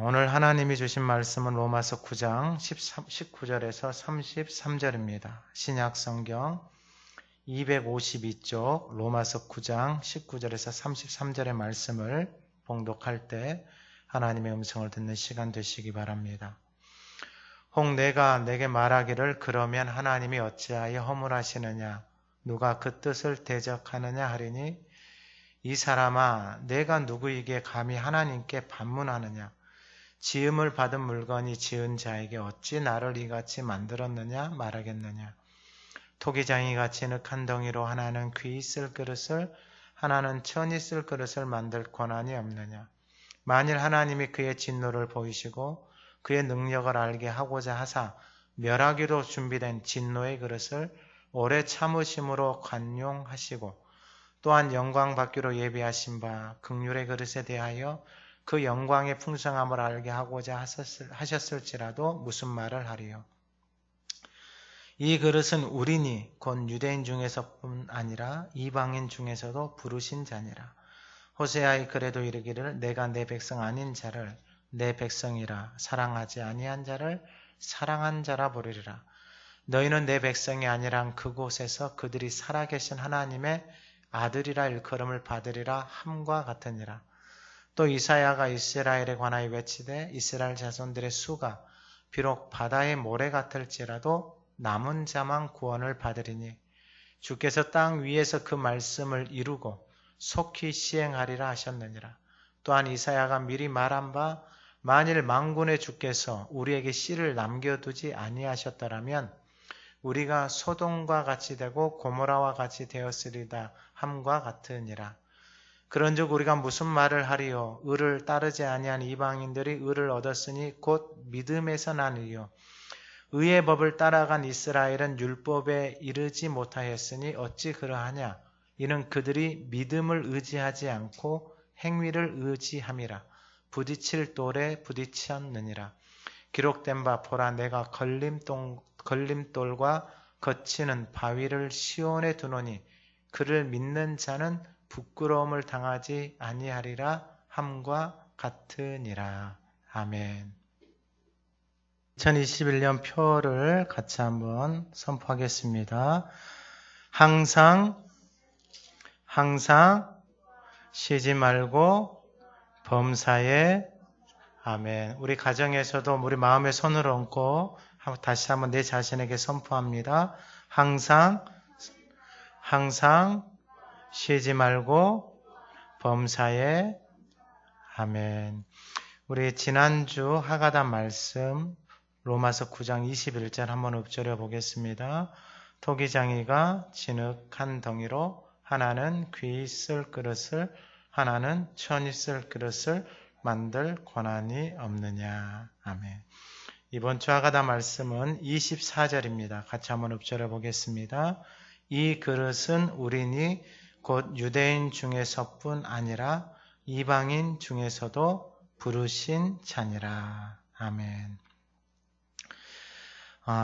오늘 하나님이 주신 말씀은 로마서 9장 19절에서 33절입니다. 신약 성경 252쪽 로마서 9장 19절에서 33절의 말씀을 봉독할 때 하나님의 음성을 듣는 시간 되시기 바랍니다. 혹 내가 내게 말하기를 그러면 하나님이 어찌하여 허물하시느냐 누가 그 뜻을 대적하느냐 하리니 이 사람아 내가 누구에게 감히 하나님께 반문하느냐 지음을 받은 물건이 지은 자에게 어찌 나를 이같이 만들었느냐 말하겠느냐. 토기장이가 진흙한 덩이로 하나는 귀 있을 그릇을 하나는 천 있을 그릇을 만들 권한이 없느냐. 만일 하나님이 그의 진노를 보이시고 그의 능력을 알게 하고자 하사 멸하기로 준비된 진노의 그릇을 오래 참으심으로 관용하시고 또한 영광 받기로 예비하신 바 긍휼의 그릇에 대하여 그 영광의 풍성함을 알게 하고자 하셨을지라도 무슨 말을 하리요. 이 그릇은 우리니 곧 유대인 중에서뿐 아니라 이방인 중에서도 부르신 자니라. 호세아의 글에도 이르기를 내가 내 백성 아닌 자를 내 백성이라 사랑하지 아니한 자를 사랑한 자라 부르리라. 너희는 내 백성이 아니란 그곳에서 그들이 살아계신 하나님의 아들이라 일컬음을 받으리라 함과 같으니라. 또 이사야가 이스라엘에 관하여 외치되 이스라엘 자손들의 수가 비록 바다의 모래 같을지라도 남은 자만 구원을 받으리니 주께서 땅 위에서 그 말씀을 이루고 속히 시행하리라 하셨느니라. 또한 이사야가 미리 말한 바 만일 만군의 주께서 우리에게 씨를 남겨두지 아니하셨더라면 우리가 소돔과 같이 되고 고모라와 같이 되었으리다 함과 같으니라. 그런즉 우리가 무슨 말을 하리요? 의를 따르지 아니한 이방인들이 의를 얻었으니 곧 믿음에서 나니요. 의의 법을 따라간 이스라엘은 율법에 이르지 못하였으니 어찌 그러하냐? 이는 그들이 믿음을 의지하지 않고 행위를 의지함이라. 부딪힐 돌에 부딪혔느니라. 기록된 바 보라 내가 걸림돌과 거치는 바위를 시온에 두노니 그를 믿는 자는 부끄러움을 당하지 아니하리라 함과 같으니라. 아멘. 2021년 표를 같이 한번 선포하겠습니다. 항상 쉬지 말고 범사에 아멘. 우리 가정에서도 우리 마음에 손을 얹고 다시 한번 내 자신에게 선포합니다. 항상 쉬지 말고 범사에 아멘. 우리 지난주 하가다 말씀 로마서 9장 21절 한번 읊조려 보겠습니다. 토기장이가 진흙한 덩이로 하나는 귀 있을 그릇을 하나는 천 있을 그릇을 만들 권한이 없느냐. 아멘. 이번 주 하가다 말씀은 24절입니다. 같이 한번 읊조려 보겠습니다. 이 그릇은 우리니 곧 유대인 중에서뿐 아니라 이방인 중에서도 부르신 자니라. 아멘.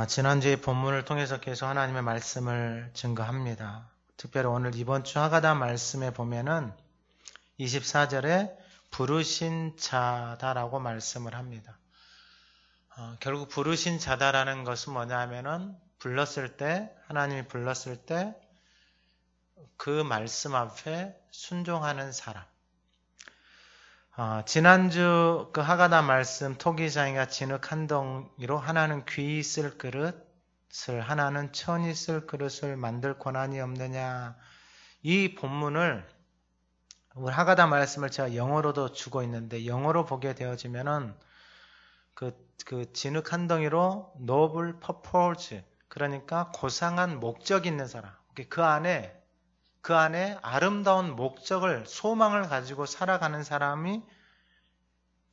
지난주에 본문을 통해서 계속 하나님의 말씀을 증거합니다. 특별히 오늘 이번 주 하가다 말씀에 보면은 24절에 부르신 자다라고 말씀을 합니다. 결국 부르신 자다라는 것은 뭐냐 하면은 하나님이 불렀을 때 그 말씀 앞에 순종하는 사람. 지난주 그 하가다 말씀 토기장이가 진흙한 덩이로 하나는 귀 있을 그릇을 하나는 천 있을 그릇을 만들 권한이 없느냐. 이 본문을 우리 하가다 말씀을 제가 영어로도 주고 있는데 영어로 보게 되어지면은 그 진흙한 덩이로 noble purpose 그러니까 고상한 목적이 있는 사람. 그 안에 아름다운 목적을 소망을 가지고 살아가는 사람이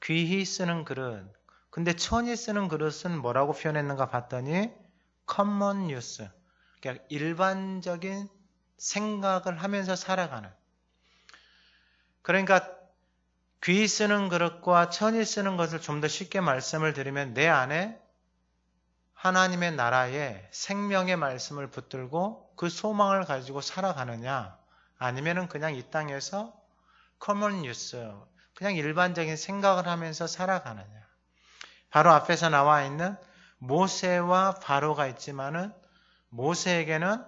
귀히 쓰는 그릇. 근데 천이 쓰는 그릇은 뭐라고 표현했는가 봤더니 common use. 그러니까 일반적인 생각을 하면서 살아가는. 그러니까 귀히 쓰는 그릇과 천이 쓰는 것을 좀 더 쉽게 말씀을 드리면 내 안에 하나님의 나라에 생명의 말씀을 붙들고 그 소망을 가지고 살아가느냐 아니면은 그냥 이 땅에서 common use 그냥 일반적인 생각을 하면서 살아가느냐. 바로 앞에서 나와 있는 모세와 바로가 있지만은 모세에게는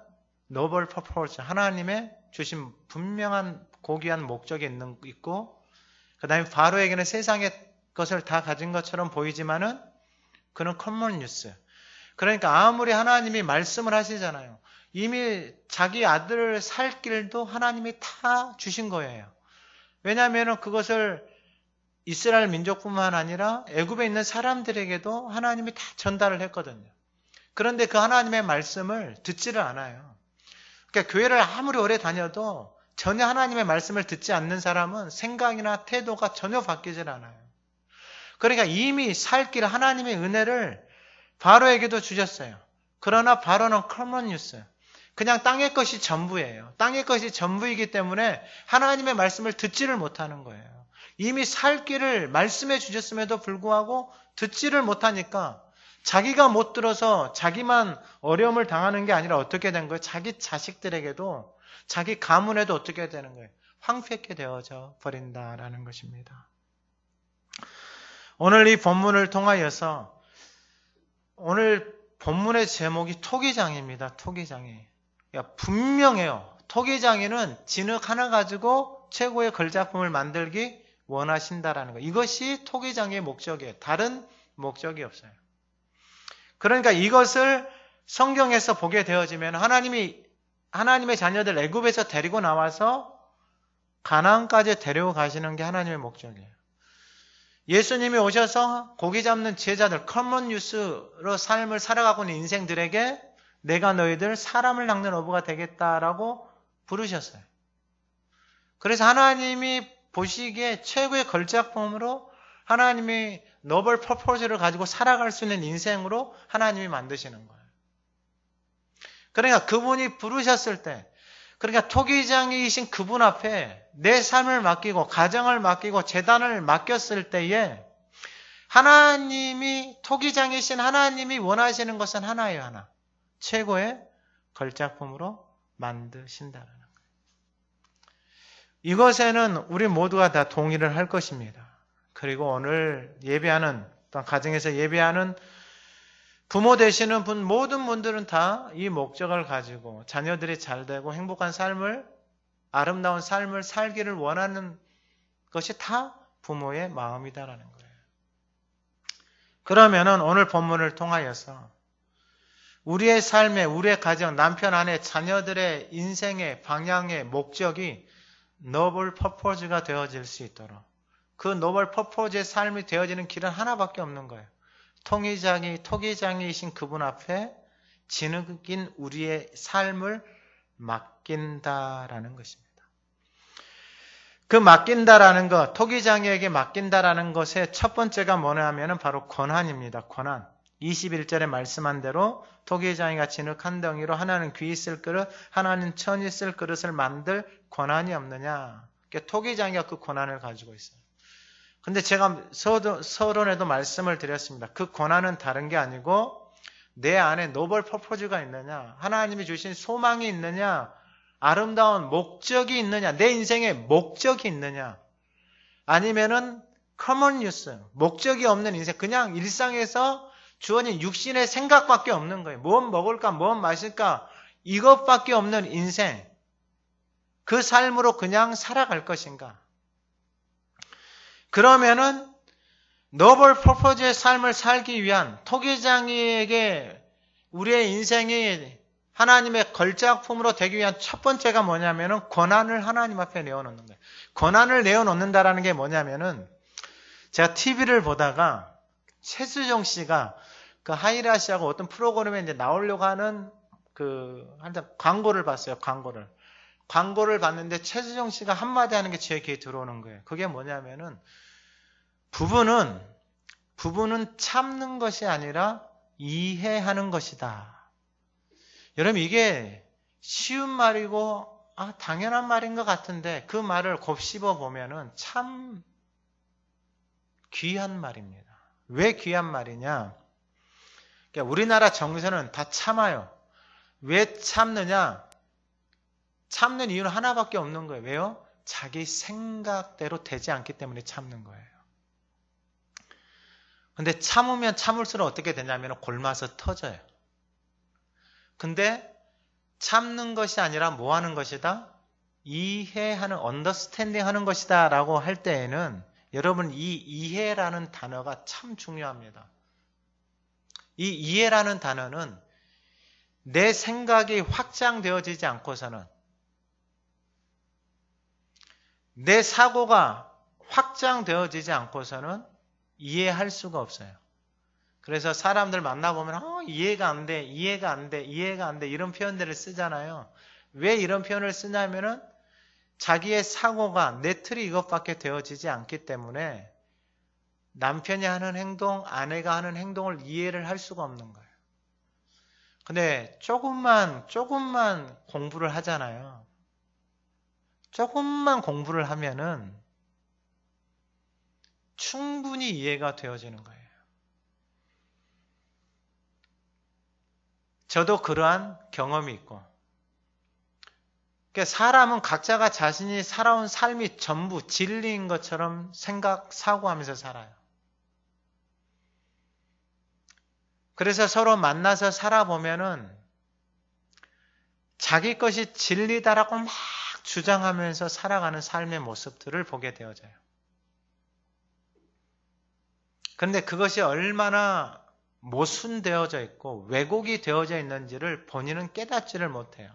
노벌 퍼포즈, 하나님의 주신 분명한 고귀한 목적이 있고, 그 다음에 바로에게는 세상의 것을 다 가진 것처럼 보이지만은 그는 커먼 뉴스. 그러니까 아무리 하나님이 말씀을 하시잖아요. 이미 자기 아들을 살 길도 하나님이 다 주신 거예요. 왜냐하면 그것을 이스라엘 민족뿐만 아니라 애굽에 있는 사람들에게도 하나님이 다 전달을 했거든요. 그런데 그 하나님의 말씀을 듣지를 않아요. 그러니까 교회를 아무리 오래 다녀도 전혀 하나님의 말씀을 듣지 않는 사람은 생각이나 태도가 전혀 바뀌질 않아요. 그러니까 이미 살 길 하나님의 은혜를 바로에게도 주셨어요. 그러나 바로는 커먼 뉴스. 그냥 땅의 것이 전부예요. 땅의 것이 전부이기 때문에 하나님의 말씀을 듣지를 못하는 거예요. 이미 살 길을 말씀해 주셨음에도 불구하고 듣지를 못하니까 자기가 못 들어서 자기만 어려움을 당하는 게 아니라 어떻게 된 거예요? 자기 자식들에게도 자기 가문에도 어떻게 되는 거예요? 황폐케 되어져 버린다라는 것입니다. 오늘 이 본문을 통하여서 오늘 본문의 제목이 토기장입니다. 토기장이. 분명해요. 토기장이는 진흙 하나 가지고 최고의 걸작품을 만들기 원하신다라는 거. 이것이 토기장의 목적이에요. 다른 목적이 없어요. 그러니까 이것을 성경에서 보게 되어지면 하나님의 자녀들 애굽에서 데리고 나와서 가나안까지 데려가시는 게 하나님의 목적이에요. 예수님이 오셔서 고기 잡는 제자들, 커먼 뉴스로 삶을 살아가고 있는 인생들에게 내가 너희들 사람을 낚는 어부가 되겠다라고 부르셨어요. 그래서 하나님이 보시기에 최고의 걸작품으로 하나님이 노벌 퍼포즈를 가지고 살아갈 수 있는 인생으로 하나님이 만드시는 거예요. 그러니까 그분이 부르셨을 때, 그러니까 토기장이신 그분 앞에 내 삶을 맡기고 가정을 맡기고 재단을 맡겼을 때에 하나님이 토기장이신 하나님이 원하시는 것은 하나예요. 하나. 최고의 걸작품으로 만드신다는 거예요. 이것에는 우리 모두가 다 동의를 할 것입니다. 그리고 오늘 예배하는, 또 가정에서 예배하는 부모 되시는 모든 분들은 다 이 목적을 가지고 자녀들이 잘되고 행복한 삶을, 아름다운 삶을 살기를 원하는 것이 다 부모의 마음이다라는 거예요. 그러면은 오늘 본문을 통하여서 우리의 삶에, 우리의 가정, 남편, 아내, 자녀들의 인생의 방향의 목적이 노블 퍼포즈가 되어질 수 있도록, 그 노블 퍼포즈의 삶이 되어지는 길은 하나밖에 없는 거예요. 토기장이신 그분 앞에 진흙인 우리의 삶을 맡긴다라는 것입니다. 그 맡긴다라는 것, 토기장이에게 맡긴다라는 것의 첫 번째가 뭐냐면 바로 권한입니다. 권한. 21절에 말씀한 대로 토기장이가 진흙 한 덩이로 하나는 귀 있을 그릇, 하나는 천 있을 그릇을 만들 권한이 없느냐. 그러니까 토기장이가 그 권한을 가지고 있어요. 근데 제가 서론에도 말씀을 드렸습니다. 그 권한은 다른 게 아니고 내 안에 노벌 퍼포즈가 있느냐, 하나님이 주신 소망이 있느냐, 아름다운 목적이 있느냐, 내 인생에 목적이 있느냐, 아니면은 커먼 뉴스, 목적이 없는 인생, 그냥 일상에서 주어진 육신의 생각밖에 없는 거예요. 무엇 먹을까, 무엇 마실까, 이것밖에 없는 인생, 그 삶으로 그냥 살아갈 것인가? 그러면은 노벌 퍼포즈의 삶을 살기 위한, 토기장이에게 우리의 인생이 하나님의 걸작품으로 되기 위한 첫 번째가 뭐냐면은 권한을 하나님 앞에 내어놓는 거예요. 권한을 내어놓는다라는 게 뭐냐면은, 제가 TV를 보다가 최수정 씨가 그 하이라 씨하고 어떤 프로그램에 이제 나오려고 하는 한참 광고를 봤어요. 광고를 봤는데 최수정 씨가 한마디 하는 게 제 귀에 들어오는 거예요. 그게 뭐냐면은, 부부는 참는 것이 아니라 이해하는 것이다. 여러분, 이게 쉬운 말이고 당연한 말인 것 같은데 그 말을 곱씹어 보면은 참 귀한 말입니다. 왜 귀한 말이냐? 그러니까 우리나라 정서는 다 참아요. 왜 참느냐? 참는 이유는 하나밖에 없는 거예요. 왜요? 자기 생각대로 되지 않기 때문에 참는 거예요. 근데 참으면 참을수록 어떻게 되냐면 골마서 터져요. 근데 참는 것이 아니라 뭐 하는 것이다? 이해하는, 언더스탠딩 하는 것이다 라고 할 때에는 여러분 이 이해라는 단어가 참 중요합니다. 이 이해라는 단어는 내 생각이 확장되어지지 않고서는, 내 사고가 확장되어지지 않고서는 이해할 수가 없어요. 그래서 사람들 만나보면 이해가 안 돼, 이해가 안 돼, 이해가 안 돼 이런 표현들을 쓰잖아요. 왜 이런 표현을 쓰냐면은 자기의 사고가 내 틀이 이것밖에 되어지지 않기 때문에 남편이 하는 행동, 아내가 하는 행동을 이해를 할 수가 없는 거예요. 근데 조금만 공부를 하잖아요. 조금만 공부를 하면은 충분히 이해가 되어지는 거예요. 저도 그러한 경험이 있고, 그러니까 사람은 각자가 자신이 살아온 삶이 전부 진리인 것처럼 생각, 사고하면서 살아요. 그래서 서로 만나서 살아보면은 자기 것이 진리다라고 막 주장하면서 살아가는 삶의 모습들을 보게 되어져요. 그런데 그것이 얼마나 모순되어져 있고 왜곡이 되어져 있는지를 본인은 깨닫지를 못해요.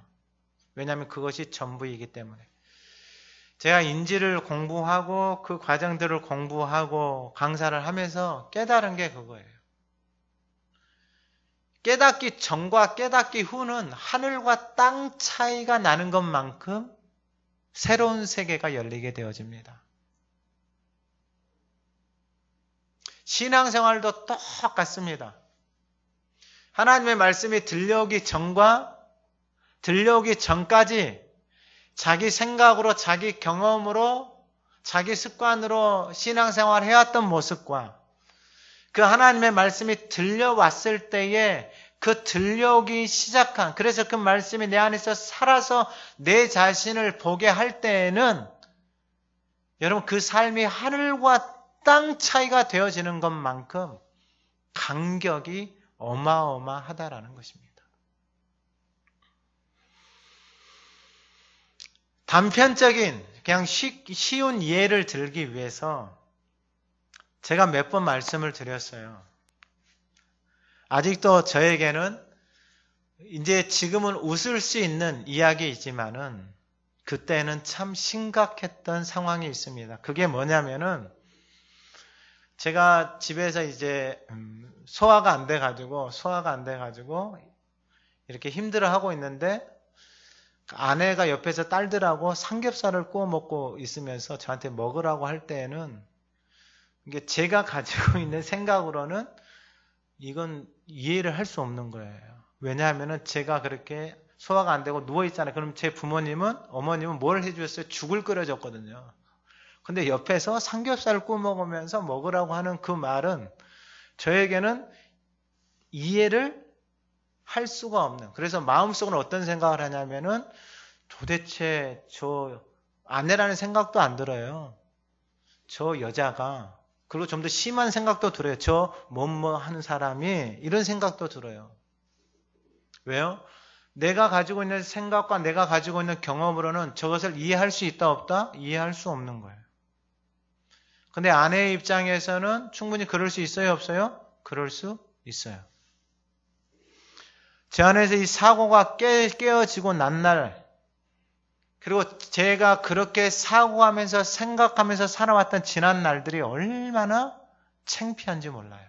왜냐하면 그것이 전부이기 때문에. 제가 인지를 공부하고 그 과정들을 공부하고 강사를 하면서 깨달은 게 그거예요. 깨닫기 전과 깨닫기 후는 하늘과 땅 차이가 나는 것만큼 새로운 세계가 열리게 되어집니다. 신앙생활도 똑같습니다. 하나님의 말씀이 들려오기 전까지 자기 생각으로, 자기 경험으로, 자기 습관으로 신앙생활을 해왔던 모습과 그 하나님의 말씀이 들려왔을 때에 그 들려오기 시작한, 그래서 그 말씀이 내 안에서 살아서 내 자신을 보게 할 때에는 여러분 그 삶이 하늘과 땅 차이가 되어지는 것만큼 간격이 어마어마하다라는 것입니다. 단편적인 그냥 쉬운 예를 들기 위해서 제가 몇 번 말씀을 드렸어요. 아직도 저에게는 이제 지금은 웃을 수 있는 이야기이지만은 그때는 참 심각했던 상황이 있습니다. 그게 뭐냐면은 제가 집에서 이제 소화가 안 돼가지고 이렇게 힘들어하고 있는데 아내가 옆에서 딸들하고 삼겹살을 구워 먹고 있으면서 저한테 먹으라고 할 때에는 이게 제가 가지고 있는 생각으로는 이건 이해를 할 수 없는 거예요. 왜냐하면은 제가 그렇게 소화가 안 되고 누워있잖아요. 그럼 제 어머님은 뭘 해주셨어요? 죽을 끓여줬거든요. 근데 옆에서 삼겹살을 구워 먹으면서 먹으라고 하는 그 말은 저에게는 이해를 할 수가 없는. 그래서 마음속으로 어떤 생각을 하냐면은 도대체 저 아내라는 생각도 안 들어요. 저 여자가. 그리고 좀 더 심한 생각도 들어요. 저 뭐뭐 하는 사람이 이런 생각도 들어요. 왜요? 내가 가지고 있는 생각과 내가 가지고 있는 경험으로는 저것을 이해할 수 있다 없다? 이해할 수 없는 거예요. 근데 아내의 입장에서는 충분히 그럴 수 있어요 없어요? 그럴 수 있어요. 제 안에서 이 사고가 깨어지고 난 날, 그리고 제가 그렇게 사고하면서 생각하면서 살아왔던 지난 날들이 얼마나 창피한지 몰라요.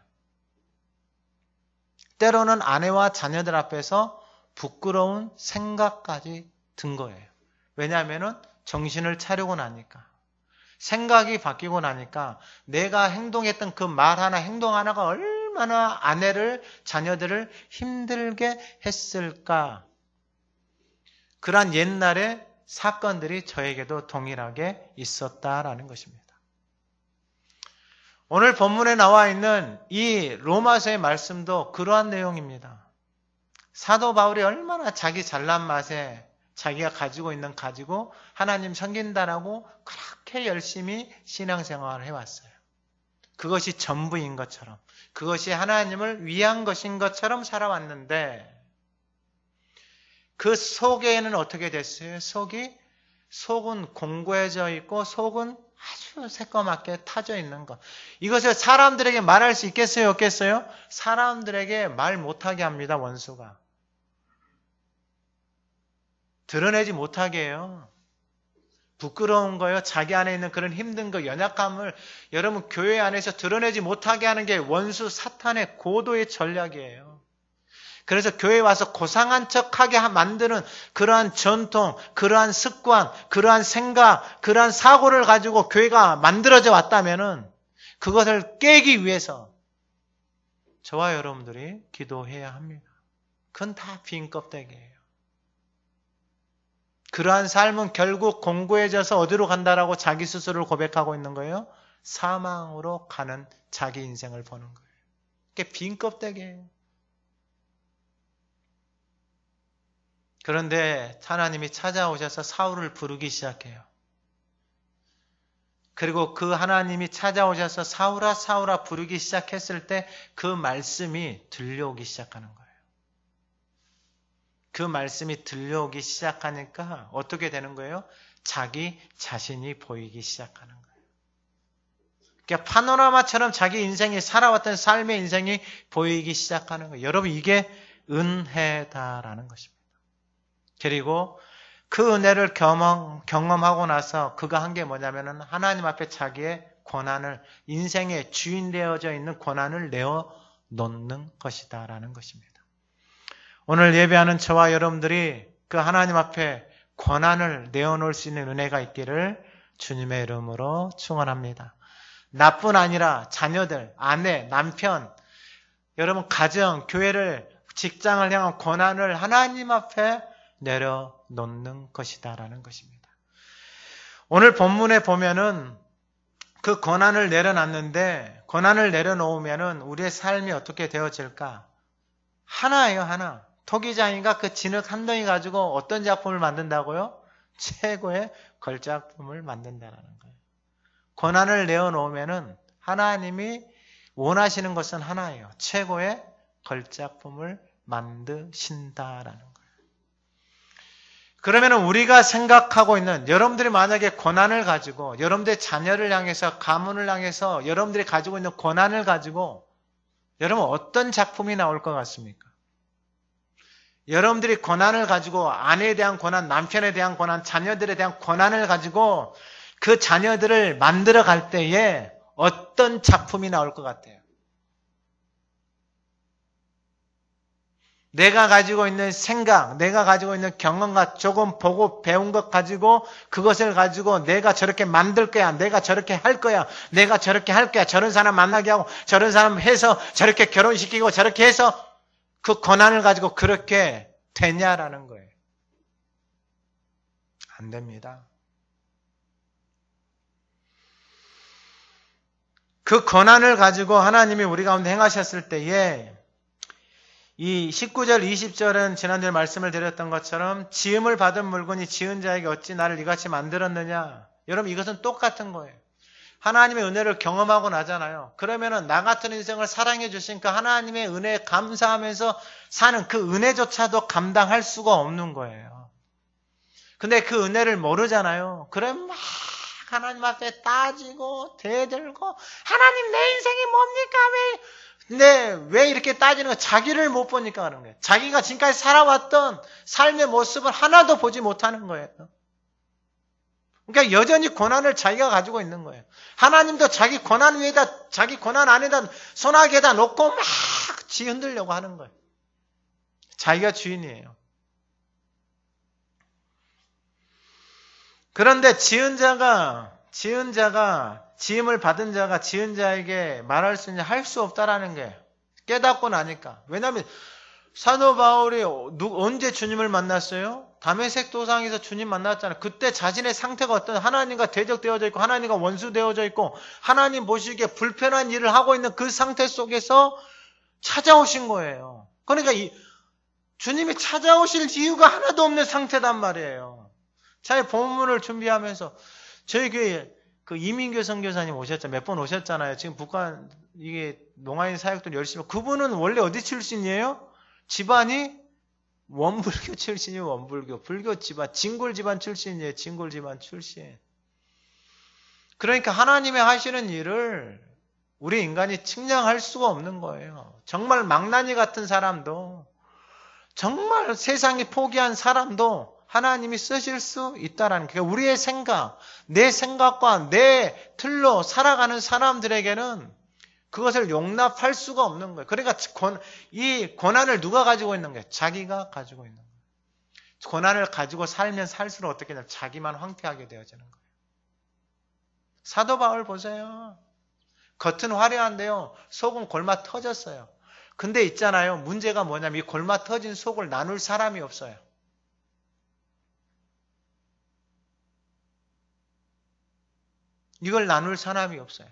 때로는 아내와 자녀들 앞에서 부끄러운 생각까지 든 거예요. 왜냐하면 정신을 차리고 나니까, 생각이 바뀌고 나니까 내가 행동했던 그 말 하나, 행동 하나가 얼마나 아내를, 자녀들을 힘들게 했을까. 그러한 옛날의 사건들이 저에게도 동일하게 있었다라는 것입니다. 오늘 본문에 나와 있는 이 로마서의 말씀도 그러한 내용입니다. 사도 바울이 얼마나 자기 잘난 맛에 자기가 가지고 있는 가지고 하나님 섬긴다라고 그렇게 열심히 신앙생활을 해왔어요. 그것이 전부인 것처럼, 그것이 하나님을 위한 것인 것처럼 살아왔는데 그 속에는 어떻게 됐어요? 속은 공고해져 있고 속은 아주 새까맣게 타져 있는 것. 이것을 사람들에게 말할 수 있겠어요? 없겠어요? 사람들에게 말 못하게 합니다. 원수가. 드러내지 못하게 해요. 부끄러운 거요. 자기 안에 있는 그런 힘든 거, 연약함을 여러분 교회 안에서 드러내지 못하게 하는 게 원수 사탄의 고도의 전략이에요. 그래서 교회에 와서 고상한 척하게 만드는 그러한 전통, 그러한 습관, 그러한 생각, 그러한 사고를 가지고 교회가 만들어져 왔다면은 그것을 깨기 위해서 저와 여러분들이 기도해야 합니다. 그건 다 빈 껍데기예요. 그러한 삶은 결국 공고해져서 어디로 간다라고 자기 스스로를 고백하고 있는 거예요? 사망으로 가는 자기 인생을 보는 거예요. 그게 빈 껍데기예요. 그런데 하나님이 찾아오셔서 사울을 부르기 시작해요. 그리고 그 하나님이 찾아오셔서 사울아 사울아 부르기 시작했을 때 그 말씀이 들려오기 시작하는 거예요. 그 말씀이 들려오기 시작하니까 어떻게 되는 거예요? 자기 자신이 보이기 시작하는 거예요. 그러니까 파노라마처럼 자기 인생이 살아왔던 삶의 인생이 보이기 시작하는 거예요. 여러분 이게 은혜다라는 것입니다. 그리고 그 은혜를 경험하고 나서 그가 한 게 뭐냐면은 하나님 앞에 자기의 권한을, 인생의 주인 되어져 있는 권한을 내어놓는 것이다라는 것입니다. 오늘 예배하는 저와 여러분들이 그 하나님 앞에 권한을 내어놓을 수 있는 은혜가 있기를 주님의 이름으로 축원합니다. 나뿐 아니라 자녀들, 아내, 남편, 여러분 가정, 교회를, 직장을 향한 권한을 하나님 앞에 내려놓는 것이다라는 것입니다. 오늘 본문에 보면은 그 권한을 내려놨는데 권한을 내려놓으면은 우리의 삶이 어떻게 되어질까? 하나예요, 하나. 토기장이가 그 진흙 한 덩이 가지고 어떤 작품을 만든다고요? 최고의 걸작품을 만든다는 거예요. 권한을 내어놓으면은 하나님이 원하시는 것은 하나예요. 최고의 걸작품을 만드신다라는 거예요. 그러면 우리가 생각하고 있는, 여러분들이 만약에 권한을 가지고 여러분들의 자녀를 향해서, 가문을 향해서 여러분들이 가지고 있는 권한을 가지고 여러분 어떤 작품이 나올 것 같습니까? 여러분들이 권한을 가지고 아내에 대한 권한, 남편에 대한 권한, 자녀들에 대한 권한을 가지고 그 자녀들을 만들어 갈 때에 어떤 작품이 나올 것 같아요? 내가 가지고 있는 생각, 내가 가지고 있는 경험과 조금 보고 배운 것 가지고 그것을 가지고 내가 저렇게 만들 거야, 내가 저렇게 할 거야, 내가 저렇게 할 거야, 저런 사람 만나게 하고 저런 사람 해서 저렇게 결혼시키고 저렇게 해서 그 권한을 가지고 그렇게 되냐라는 거예요. 안 됩니다. 그 권한을 가지고 하나님이 우리 가운데 행하셨을 때에 이 19절, 20절은 지난주에 말씀을 드렸던 것처럼 지음을 받은 물건이 지은 자에게 어찌 나를 이같이 만들었느냐. 여러분 이것은 똑같은 거예요. 하나님의 은혜를 경험하고 나잖아요. 그러면은 나 같은 인생을 사랑해 주시니까 하나님의 은혜에 감사하면서 사는 그 은혜조차도 감당할 수가 없는 거예요. 근데 그 은혜를 모르잖아요. 그럼 막 하나님 앞에 따지고 대들고 하나님 내 인생이 뭡니까? 왜 이렇게 따지는 거야? 자기를 못 보니까 그런 거예요. 자기가 지금까지 살아왔던 삶의 모습을 하나도 보지 못하는 거예요. 그러니까 여전히 권한을 자기가 가지고 있는 거예요. 하나님도 자기 권한 위에다, 자기 권한 안에다 손아귀에다 놓고 막 흔들려고 하는 거예요. 자기가 주인이에요. 그런데 지은 자가 지음을 받은 자가 지은 자에게 말할 수 있냐, 할 수 없다라는 게 깨닫고 나니까. 왜냐하면 사도 바울이 언제 주님을 만났어요? 다메섹 도상에서 주님 만났잖아요. 그때 자신의 상태가 어떤, 하나님과 대적되어져 있고 하나님과 원수되어져 있고 하나님 보시기에 불편한 일을 하고 있는 그 상태 속에서 찾아오신 거예요. 그러니까 주님이 찾아오실 이유가 하나도 없는 상태단 말이에요. 자기 본문을 준비하면서 저희 교회 그 이민교 선교사님 오셨잖아요. 몇 번 오셨잖아요. 지금 북한 이게 농아인 사역들 열심히. 그분은 원래 어디 출신이에요? 집안이 원불교 출신이에요. 원불교. 불교 집안, 진골 집안 출신이에요. 진골 집안 출신. 그러니까 하나님의 하시는 일을 우리 인간이 측량할 수가 없는 거예요. 정말 망나니 같은 사람도, 정말 세상이 포기한 사람도 하나님이 쓰실 수 있다라는 거예요. 우리의 생각, 내 생각과 내 틀로 살아가는 사람들에게는 그것을 용납할 수가 없는 거예요. 그러니까 이 고난을 누가 가지고 있는 거예요? 자기가 가지고 있는 거예요. 고난을 가지고 살면 살수록 어떻게 되냐면 자기만 황폐하게 되어지는 거예요. 사도 바울 보세요. 겉은 화려한데요. 속은 골마 터졌어요. 근데 있잖아요. 문제가 뭐냐면 이 골마 터진 속을 나눌 사람이 없어요. 이걸 나눌 사람이 없어요.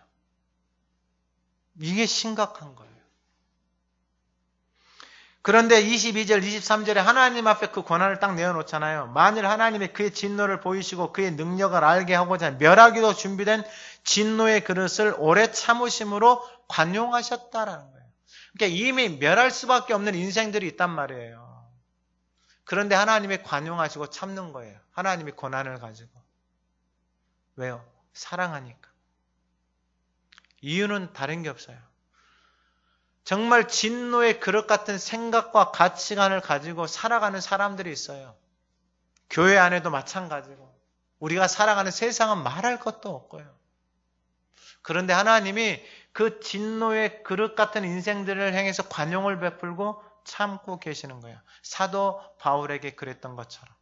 이게 심각한 거예요. 그런데 22절, 23절에 하나님 앞에 그 고난을 딱 내어놓잖아요. 만일 하나님이 그의 진노를 보이시고 그의 능력을 알게 하고자 멸하기도 준비된 진노의 그릇을 오래 참으심으로 관용하셨다라는 거예요. 그러니까 이미 멸할 수밖에 없는 인생들이 있단 말이에요. 그런데 하나님이 관용하시고 참는 거예요. 하나님이 고난을 가지고. 왜요? 사랑하니까. 이유는 다른 게 없어요. 정말 진노의 그릇 같은 생각과 가치관을 가지고 살아가는 사람들이 있어요. 교회 안에도 마찬가지고 우리가 살아가는 세상은 말할 것도 없고요. 그런데 하나님이 그 진노의 그릇 같은 인생들을 향해서 관용을 베풀고 참고 계시는 거예요. 사도 바울에게 그랬던 것처럼.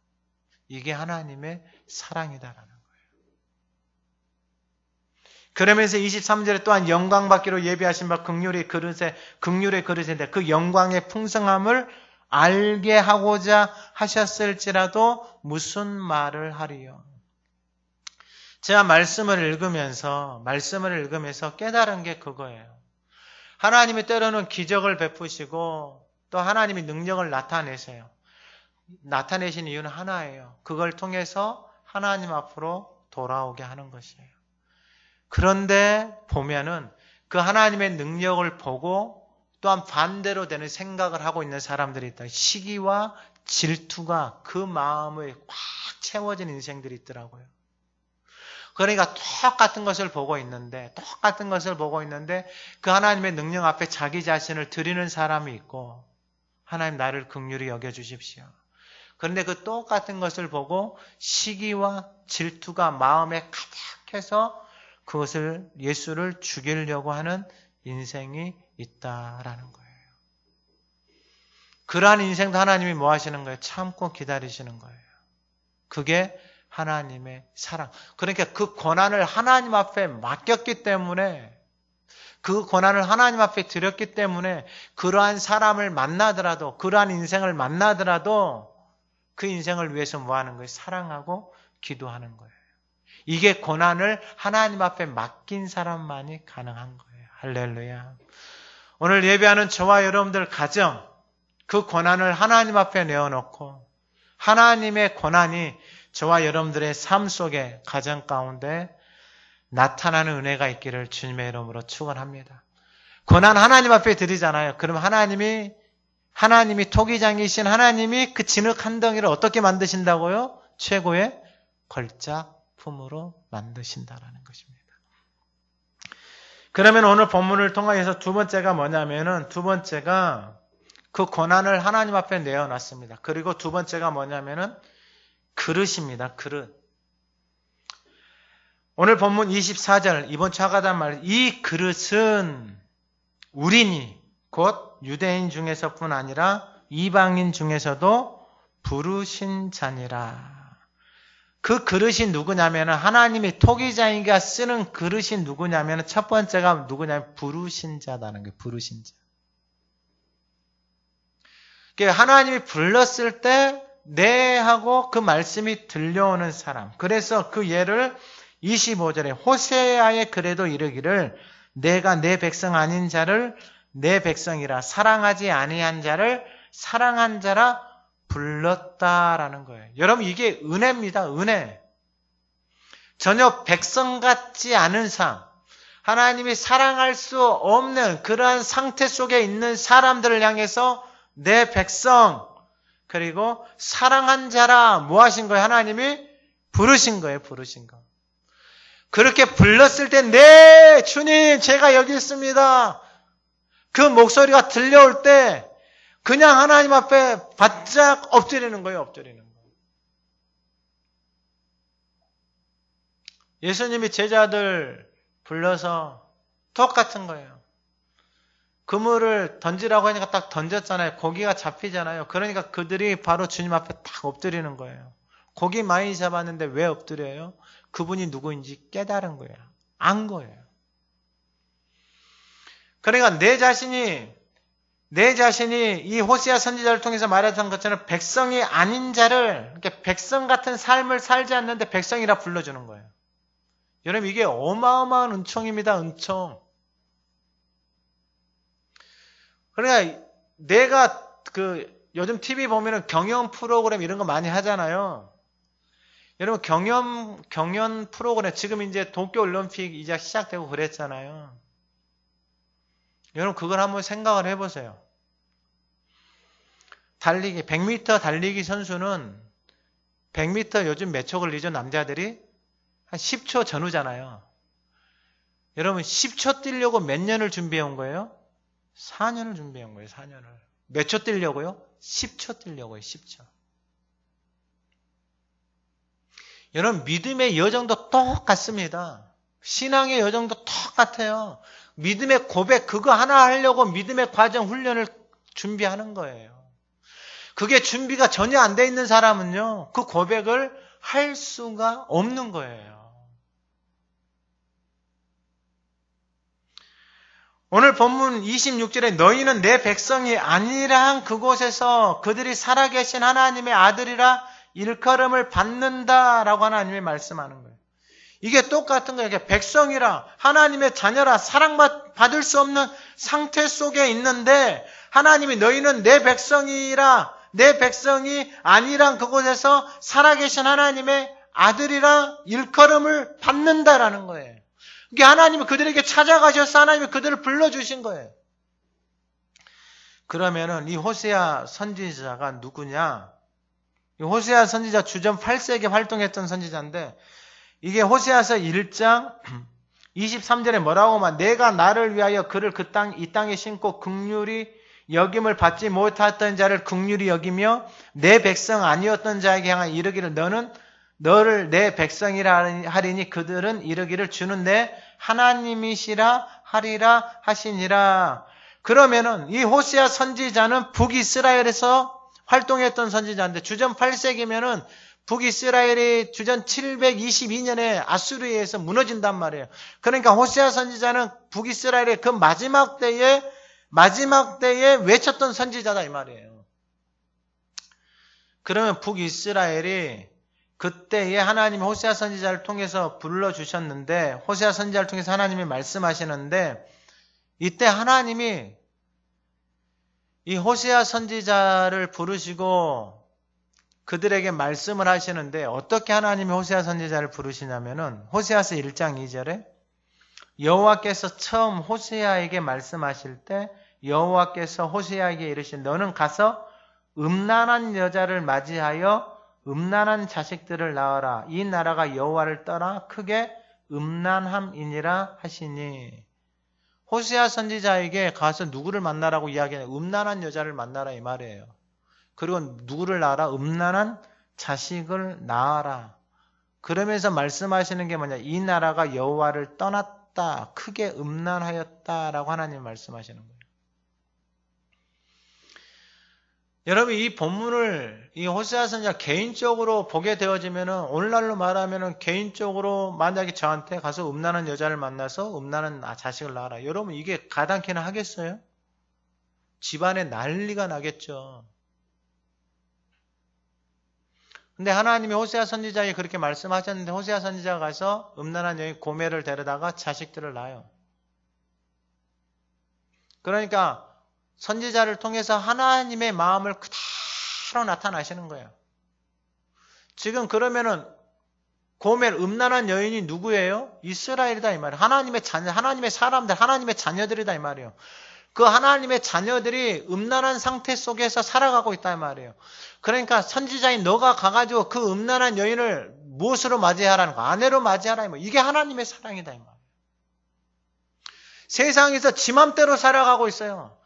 이게 하나님의 사랑이다라는 거예요. 그러면서 23절에 또한 영광받기로 예비하신 바 긍휼의 그릇인데 그 영광의 풍성함을 알게 하고자 하셨을지라도 무슨 말을 하리요. 제가 말씀을 읽으면서 깨달은 게 그거예요. 하나님이 때로는 기적을 베푸시고 또 하나님이 능력을 나타내세요. 나타내신 이유는 하나예요. 그걸 통해서 하나님 앞으로 돌아오게 하는 것이에요. 그런데 보면은 그 하나님의 능력을 보고 또한 반대로 되는 생각을 하고 있는 사람들이 있다. 시기와 질투가 그 마음을 꽉 채워진 인생들이 있더라고요. 그러니까 똑같은 것을 보고 있는데 그 하나님의 능력 앞에 자기 자신을 드리는 사람이 있고 하나님 나를 긍휼히 여겨주십시오. 그런데 그 똑같은 것을 보고 시기와 질투가 마음에 가득해서 그것을 예수를 죽이려고 하는 인생이 있다라는 거예요. 그러한 인생도 하나님이 뭐 하시는 거예요? 참고 기다리시는 거예요. 그게 하나님의 사랑. 그러니까 그 고난을 하나님 앞에 맡겼기 때문에 그 고난을 하나님 앞에 드렸기 때문에 그러한 사람을 만나더라도 그러한 인생을 만나더라도 그 인생을 위해서 뭐 하는 거예요? 사랑하고 기도하는 거예요. 이게 고난을 하나님 앞에 맡긴 사람만이 가능한 거예요. 할렐루야. 오늘 예배하는 저와 여러분들 가정, 그 고난을 하나님 앞에 내어놓고 하나님의 고난이 저와 여러분들의 삶 속에 가정 가운데 나타나는 은혜가 있기를 주님의 이름으로 축원합니다. 고난 하나님 앞에 드리잖아요. 그럼 하나님이 토기장이신 하나님이 그 진흙 한 덩이를 어떻게 만드신다고요? 최고의 걸작품으로 만드신다라는 것입니다. 그러면 오늘 본문을 통해서 두 번째가 뭐냐면은 그 고난을 하나님 앞에 내어놨습니다. 그리고 두 번째가 뭐냐면은 그릇입니다. 그릇. 오늘 본문 24절 이번 차가단 말, 이 그릇은 우리니 곧 유대인 중에서뿐 아니라 이방인 중에서도 부르신 자니라. 그 그릇이 누구냐면 하나님이 토기장이가 쓰는 그릇이 누구냐면 첫 번째가 누구냐면 부르신 자라는 거예요. 부르신 자. 그러니까 하나님이 불렀을 때 네 하고 그 말씀이 들려오는 사람. 그래서 그 예를 25절에 호세아의 글에도 이르기를 내가 내 백성 아닌 자를 내 백성이라 사랑하지 아니한 자를 사랑한 자라 불렀다라는 거예요. 여러분 이게 은혜입니다. 은혜. 전혀 백성 같지 않은 삶, 하나님이 사랑할 수 없는 그러한 상태 속에 있는 사람들을 향해서 내 백성, 그리고 사랑한 자라 뭐 하신 거예요? 하나님이 부르신 거예요. 부르신 거. 그렇게 불렀을 때 네 주님 제가 여기 있습니다. 그 목소리가 들려올 때 그냥 하나님 앞에 바짝 엎드리는 거예요. 엎드리는 거예요. 예수님이 제자들 불러서 똑같은 거예요. 그물을 던지라고 하니까 딱 던졌잖아요. 고기가 잡히잖아요. 그러니까 그들이 바로 주님 앞에 딱 엎드리는 거예요. 고기 많이 잡았는데 왜 엎드려요? 그분이 누구인지 깨달은 거예요. 안 거예요. 그러니까 내 자신이 이 호세아 선지자를 통해서 말했던 것처럼 백성이 아닌 자를, 이렇게 백성 같은 삶을 살지 않는데 백성이라 불러주는 거예요. 여러분 이게 어마어마한 은총입니다. 은총. 그러니까 내가 요즘 TV 보면은 경연 프로그램 이런 거 많이 하잖아요. 여러분 경연 프로그램 지금 이제 도쿄올림픽 이제 시작되고 그랬잖아요. 여러분 그걸 한번 생각을 해보세요. 달리기 100m 달리기 선수는 100m 요즘 몇 초 걸리죠? 남자들이 한 10초 전후잖아요. 여러분 10초 뛰려고 몇 년을 준비해 온 거예요? 4년을 준비해 온 거예요. 4년을. 몇 초 뛰려고요? 10초 뛰려고요. 10초. 여러분 믿음의 여정도 똑같습니다. 신앙의 여정도 똑같아요. 믿음의 고백 그거 하나 하려고 믿음의 과정 훈련을 준비하는 거예요. 그게 준비가 전혀 안 돼 있는 사람은요. 그 고백을 할 수가 없는 거예요. 오늘 본문 26절에 너희는 내 백성이 아니라 한 그곳에서 그들이 살아계신 하나님의 아들이라 일컬음을 받는다라고 하나님이 말씀하는 거예요. 이게 똑같은 거예요. 백성이라 하나님의 자녀라 사랑받을 수 없는 상태 속에 있는데 하나님이 너희는 내 백성이라 내 백성이 아니란 그곳에서 살아계신 하나님의 아들이라 일컬음을 받는다라는 거예요. 이게 하나님이 그들에게 찾아가셔서 하나님이 그들을 불러주신 거예요. 그러면은 이 호세아 선지자가 누구냐? 이 호세아 선지자 주전 8세기에 활동했던 선지자인데 이게 호세아서 1장 23절에 뭐라고 하면 내가 나를 위하여 그를 이 땅에 심고 긍휼히 여김을 받지 못했던 자를 긍휼히 여기며 내 백성 아니었던 자에게 향하여 이르기를 너를 내 백성이라 하리니 그들은 이르기를 주는 내 하나님이시라 하리라 하시니라. 그러면은 이 호세아 선지자는 북이스라엘에서 활동했던 선지자인데 주전 8세기면은 북이스라엘이 주전 722년에 아수르에서 무너진단 말이에요. 그러니까 호세아 선지자는 북이스라엘의 그 마지막 때에 외쳤던 선지자다 이 말이에요. 그러면 북이스라엘이 그때에 하나님이 호세아 선지자를 통해서 불러주셨는데 호세아 선지자를 통해서 하나님이 말씀하시는데 이때 하나님이 이 호세아 선지자를 부르시고 그들에게 말씀을 하시는데 어떻게 하나님이 호세아 선지자를 부르시냐면은 호세아서 1장 2절에 여호와께서 처음 호세아에게 말씀하실 때 여호와께서 호세아에게 이르신 너는 가서 음란한 여자를 맞이하여 음란한 자식들을 낳아라. 이 나라가 여호와를 떠나 크게 음란함이니라 하시니 호세아 선지자에게 가서 누구를 만나라고 이야기해요? 음란한 여자를 만나라 이 말이에요. 그리고 누구를 낳아라? 음란한 자식을 낳아라. 그러면서 말씀하시는 게 뭐냐? 이 나라가 여호와를 떠났다. 크게 음란하였다라고 하나님 말씀하시는 거예요. 여러분 이 본문을 이 호세아 선지자 개인적으로 보게 되어지면은 오늘날로 말하면은 개인적으로 만약에 저한테 가서 음란한 여자를 만나서 음란한 자식을 낳아라. 여러분 이게 가당키나 하겠어요? 집안에 난리가 나겠죠. 근데 하나님이 호세아 선지자에게 그렇게 말씀하셨는데 호세아 선지자가 가서 음란한 여인 고멜을 데려다가 자식들을 낳아요. 그러니까 선지자를 통해서 하나님의 마음을 그대로 나타나시는 거예요. 지금 그러면은 고멜 음란한 여인이 누구예요? 이스라엘이다 이 말이에요. 하나님의 자녀, 하나님의 사람들, 하나님의 자녀들이다 이 말이에요. 그 하나님의 자녀들이 음란한 상태 속에서 살아가고 있다 이 말이에요. 그러니까 선지자인 너가 가가지고 그 음란한 여인을 무엇으로 맞이하라는 거? 아내로 맞이하라 이 말이에요. 이게 하나님의 사랑이다 이 말이에요. 세상에서 지 맘대로 살아가고 있어요.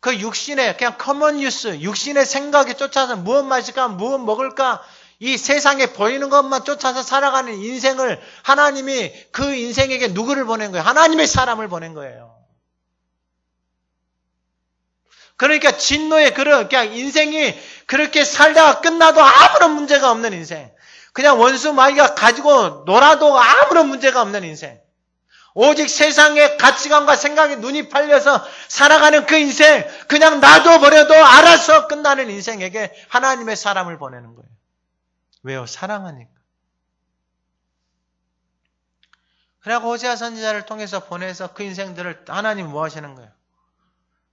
그 육신의 그냥 커먼 뉴스, 육신의 생각에 쫓아서 무엇 마실까, 무엇 먹을까, 이 세상에 보이는 것만 쫓아서 살아가는 인생을 하나님이 그 인생에게 누구를 보낸 거예요? 하나님의 사람을 보낸 거예요. 그러니까 진노의 그런 그냥 인생이 그렇게 살다가 끝나도 아무런 문제가 없는 인생. 그냥 원수 마귀가 가지고 놀아도 아무런 문제가 없는 인생. 오직 세상의 가치관과 생각에 눈이 팔려서 살아가는 그 인생, 그냥 놔둬버려도 알아서 끝나는 인생에게 하나님의 사람을 보내는 거예요. 왜요? 사랑하니까. 그래고 호세아 선지자를 통해서 보내서 그 인생들을 하나님 뭐 하시는 거예요?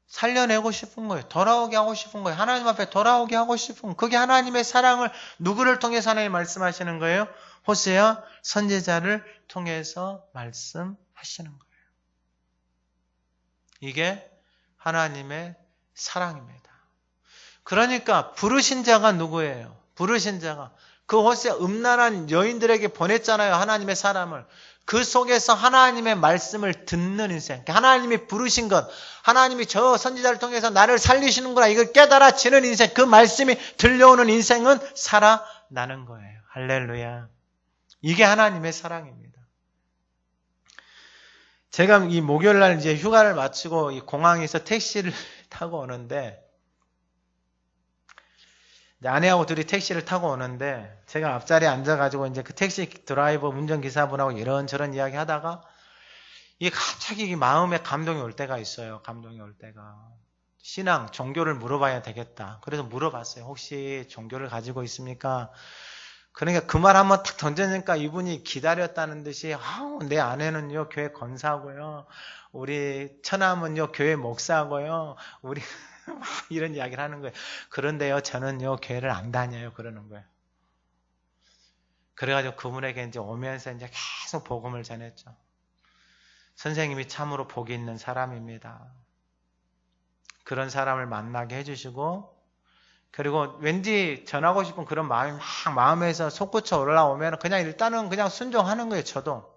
살려내고 싶은 거예요. 돌아오게 하고 싶은 거예요. 하나님 앞에 돌아오게 하고 싶은 거예요. 그게 하나님의 사랑을 누구를 통해서 하나님 말씀하시는 거예요? 호세아 선지자를 통해서 말씀하시는 거예요. 이게 하나님의 사랑입니다. 그러니까 부르신 자가 누구예요? 부르신 자가 그 호세아 음란한 여인들에게 보냈잖아요. 하나님의 사람을. 그 속에서 하나님의 말씀을 듣는 인생, 하나님이 부르신 것, 하나님이 저 선지자를 통해서 나를 살리시는구나 이걸 깨달아지는 인생, 그 말씀이 들려오는 인생은 살아나는 거예요. 할렐루야. 이게 하나님의 사랑입니다. 제가 이 목요일날 이제 휴가를 마치고 이 공항에서 택시를 타고 오는데, 아내하고 둘이 택시를 타고 오는데 제가 앞자리에 앉아가지고 이제 그 택시 드라이버 운전기사분하고 이런저런 이야기 하다가 이게 갑자기 마음에 감동이 올 때가 있어요. 감동이 올 때가. 신앙, 종교를 물어봐야 되겠다. 그래서 물어봤어요. 혹시 종교를 가지고 있습니까? 그러니까 그 말 한번 탁 던져니까 이분이 기다렸다는 듯이 내 아내는요 교회 권사고요. 우리 처남은요 교회 목사고요. 우리 이런 이야기를 하는 거예요. 그런데요, 저는요, 교회를 안 다녀요. 그러는 거예요. 그래가지고 그분에게 이제 오면서 이제 계속 복음을 전했죠. 선생님이 참으로 복이 있는 사람입니다. 그런 사람을 만나게 해주시고, 그리고 왠지 전하고 싶은 그런 마음이 막 마음에서 솟구쳐 올라오면 그냥 일단은 그냥 순종하는 거예요, 저도.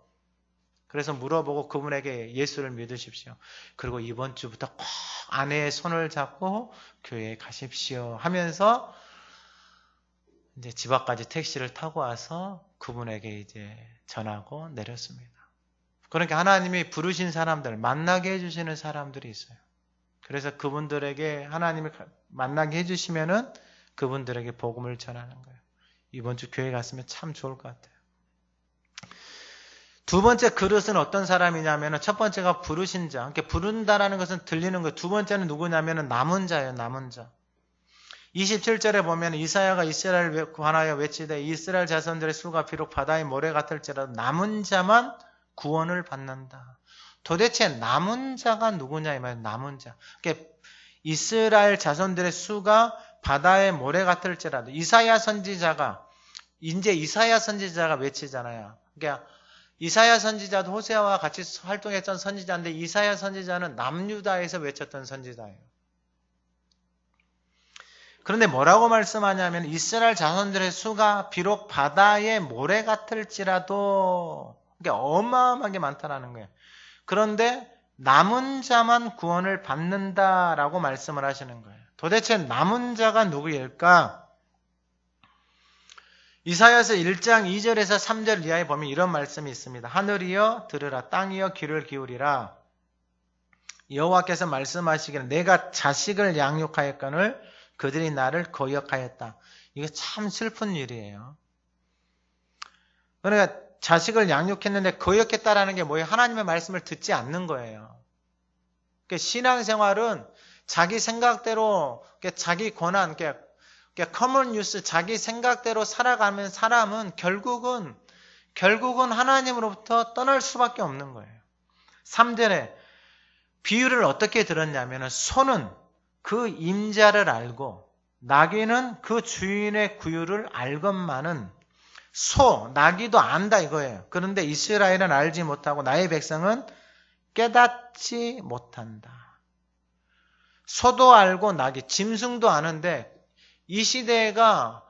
그래서 물어보고 그분에게 예수를 믿으십시오. 그리고 이번 주부터 꼭 아내의 손을 잡고 교회에 가십시오 하면서 이제 집 앞까지 택시를 타고 와서 그분에게 이제 전하고 내렸습니다. 그러니까 하나님이 부르신 사람들, 만나게 해주시는 사람들이 있어요. 그래서 그분들에게 하나님을 만나게 해주시면은 그분들에게 복음을 전하는 거예요. 이번 주 교회 갔으면 참 좋을 것 같아요. 두 번째 그릇은 어떤 사람이냐면 첫 번째가 부르신 자. 그러니까 부른다라는 것은 들리는 거예요. 두 번째는 누구냐면 남은 자예요. 남은 자. 27절에 보면 이사야가 이스라엘을 관하여 외치되 이스라엘 자손들의 수가 비록 바다의 모래 같을지라도 남은 자만 구원을 받는다. 도대체 남은 자가 누구냐 이 말이에요. 남은 자. 그러니까 이스라엘 자손들의 수가 바다의 모래 같을지라도 이사야 선지자가 외치잖아요. 그러니까 이사야 선지자도 호세아와 같이 활동했던 선지자인데 이사야 선지자는 남유다에서 외쳤던 선지자예요. 그런데 뭐라고 말씀하냐면 이스라엘 자손들의 수가 비록 바다의 모래 같을지라도 그러니까 어마어마하게 많다라는 거예요. 그런데 남은 자만 구원을 받는다라고 말씀을 하시는 거예요. 도대체 남은 자가 누구일까? 이사야서 1장 2절에서 3절 이하에 보면 이런 말씀이 있습니다. 하늘이여 들으라, 땅이여 귀를 기울이라. 여호와께서 말씀하시기를 내가 자식을 양육하였거늘 그들이 나를 거역하였다. 이거 참 슬픈 일이에요. 그러니까 자식을 양육했는데 거역했다라는 게 뭐예요? 하나님의 말씀을 듣지 않는 거예요. 그러니까 신앙생활은 자기 생각대로, 자기 권한, 커먼 뉴스, 자기 생각대로 살아가면 사람은 결국은 하나님으로부터 떠날 수밖에 없는 거예요. 3절에 비유를 어떻게 들었냐면 소는 그 임자를 알고 나귀는 그 주인의 구유를 알건만은 나귀도 안다 이거예요. 그런데 이스라엘은 알지 못하고 나의 백성은 깨닫지 못한다. 소도 알고 나귀, 짐승도 아는데 이 시대가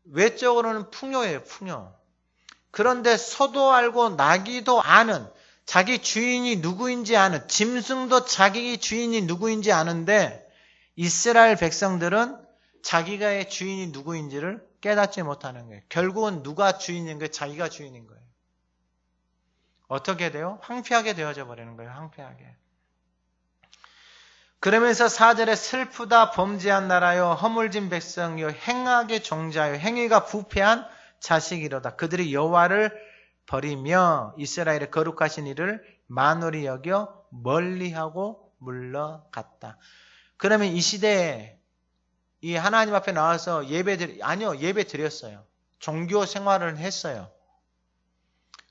외적으로는 풍요예요, 풍요. 그런데 소도 알고 나귀도 아는, 자기 주인이 누구인지 아는, 짐승도 자기 주인이 누구인지 아는데 이스라엘 백성들은 자기가의 주인이 누구인지를 깨닫지 못하는 거예요. 결국은 누가 주인인 거예요? 자기가 주인인 거예요. 어떻게 돼요? 황폐하게 되어져 버리는 거예요. 황폐하게. 그러면서 4절에 슬프다 범죄한 나라요 허물진 백성이요 행악의 종자요 행위가 부패한 자식이로다. 그들이 여호와를 버리며 이스라엘의 거룩하신 이를 만홀히 여겨 멀리하고 물러갔다. 그러면 이 시대에 이 하나님 앞에 나와서 예배 드렸어요. 종교 생활을 했어요.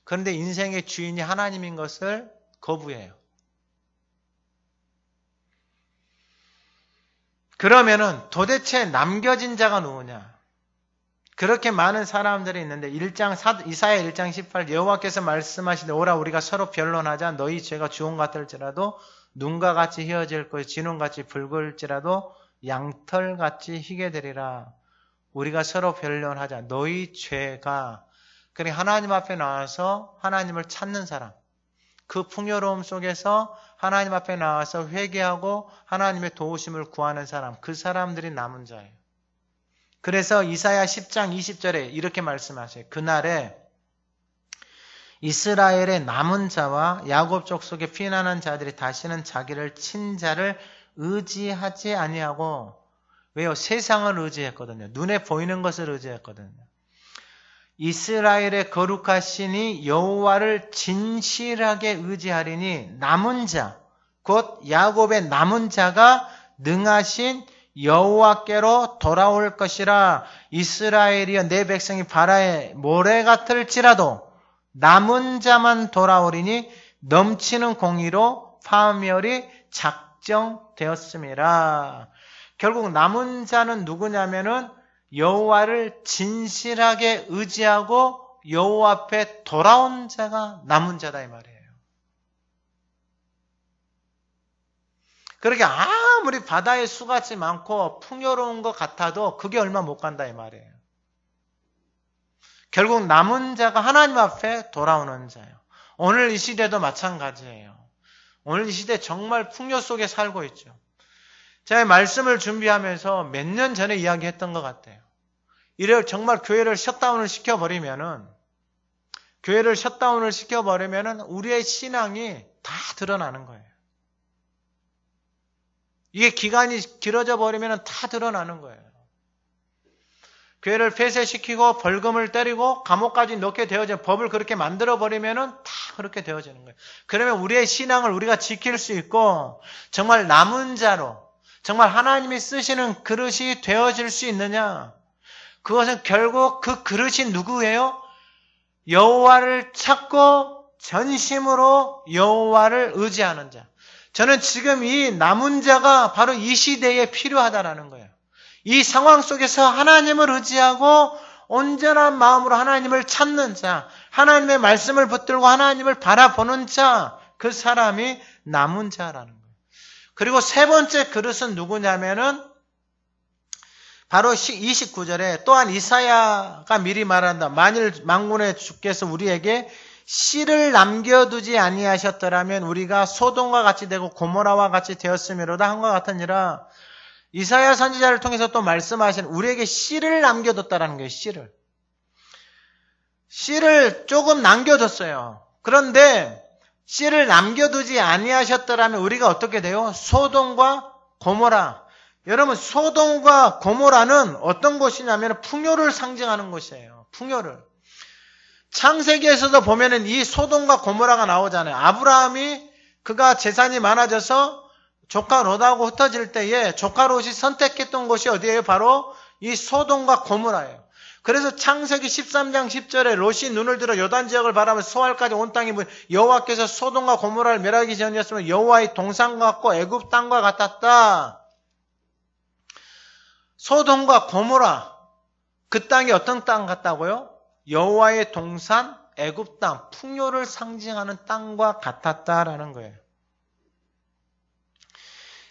그런데 인생의 주인이 하나님인 것을 거부해요. 그러면은 도대체 남겨진 자가 누구냐? 그렇게 많은 사람들이 있는데 이사야 1장 18 여호와께서 말씀하시되 오라 우리가 서로 변론하자. 너희 죄가 주홍 같을지라도 눈과 같이 희어질 것이 진홍같이 붉을지라도 양털같이 희게 되리라. 우리가 서로 변론하자. 너희 죄가 그러니까 하나님 앞에 나와서 하나님을 찾는 사람, 그 풍요로움 속에서 하나님 앞에 나와서 회개하고 하나님의 도우심을 구하는 사람, 그 사람들이 남은 자예요. 그래서 이사야 10장 20절에 이렇게 말씀하세요. 그날에 이스라엘의 남은 자와 야곱 족속의 피난한 자들이 다시는 자기를 친 자를 의지하지 아니하고, 왜요? 세상을 의지했거든요. 눈에 보이는 것을 의지했거든요. 이스라엘의 거룩하시니 여호와를 진실하게 의지하리니 남은 자, 곧 야곱의 남은 자가 능하신 여호와께로 돌아올 것이라. 이스라엘이여 내 백성이 바다의 모래 같을지라도 남은 자만 돌아오리니 넘치는 공의로 파멸이 작정되었음이라. 결국 남은 자는 누구냐면은 여호와를 진실하게 의지하고 여호와 앞에 돌아온 자가 남은 자다 이 말이에요. 그렇게 아무리 바다에 수같이 많고 풍요로운 것 같아도 그게 얼마 못 간다 이 말이에요. 결국 남은 자가 하나님 앞에 돌아오는 자예요. 오늘 이 시대도 마찬가지예요. 오늘 이 시대 정말 풍요 속에 살고 있죠. 제가 말씀을 준비하면서 몇 년 전에 이야기했던 것 같아요. 이래 정말 교회를 셧다운을 시켜버리면은 우리의 신앙이 다 드러나는 거예요. 이게 기간이 길어져 버리면 다 드러나는 거예요. 교회를 폐쇄시키고 벌금을 때리고 감옥까지 넣게 되어져 법을 그렇게 만들어 버리면은 다 그렇게 되어지는 거예요. 그러면 우리의 신앙을 우리가 지킬 수 있고 정말 남은 자로 정말 하나님이 쓰시는 그릇이 되어질 수 있느냐? 그것은 결국 그 그릇이 누구예요? 여호와를 찾고 전심으로 여호와를 의지하는 자. 저는 지금 이 남은 자가 바로 이 시대에 필요하다라는 거예요. 이 상황 속에서 하나님을 의지하고 온전한 마음으로 하나님을 찾는 자, 하나님의 말씀을 붙들고 하나님을 바라보는 자, 그 사람이 남은 자라는 거예요. 그리고 세 번째 그릇은 누구냐면은 바로 29절에 또한 이사야가 미리 말한다. 만일 만군의 주께서 우리에게 씨를 남겨두지 아니하셨더라면 우리가 소돔과 같이 되고 고모라와 같이 되었음이로다 한과 같으니라. 이사야 선지자를 통해서 또 말씀하신 우리에게 씨를 남겨뒀다라는 거예요. 씨를 조금 남겨뒀어요. 그런데 씨를 남겨두지 아니하셨더라면 우리가 어떻게 돼요? 소돔과 고모라. 여러분 소돔과 고모라는 어떤 곳이냐면 풍요를 상징하는 곳이에요. 풍요를. 창세기에서도 보면은 이 소돔과 고모라가 나오잖아요. 아브라함이 그가 재산이 많아져서 조카 롯하고 흩어질 때에 조카 롯이 선택했던 곳이 어디예요? 바로 이 소돔과 고모라예요. 그래서 창세기 13장 10절에 롯이 눈을 들어 요단 지역을 바라보며 소알까지 온 땅이 여호와께서 소돔과 고모라를 멸하기 전이었으면 여호와의 동산과 같고 애굽 땅과 같았다. 소돔과 고모라, 그 땅이 어떤 땅 같다고요? 여호와의 동산 애굽 땅, 풍요를 상징하는 땅과 같았다라는 거예요.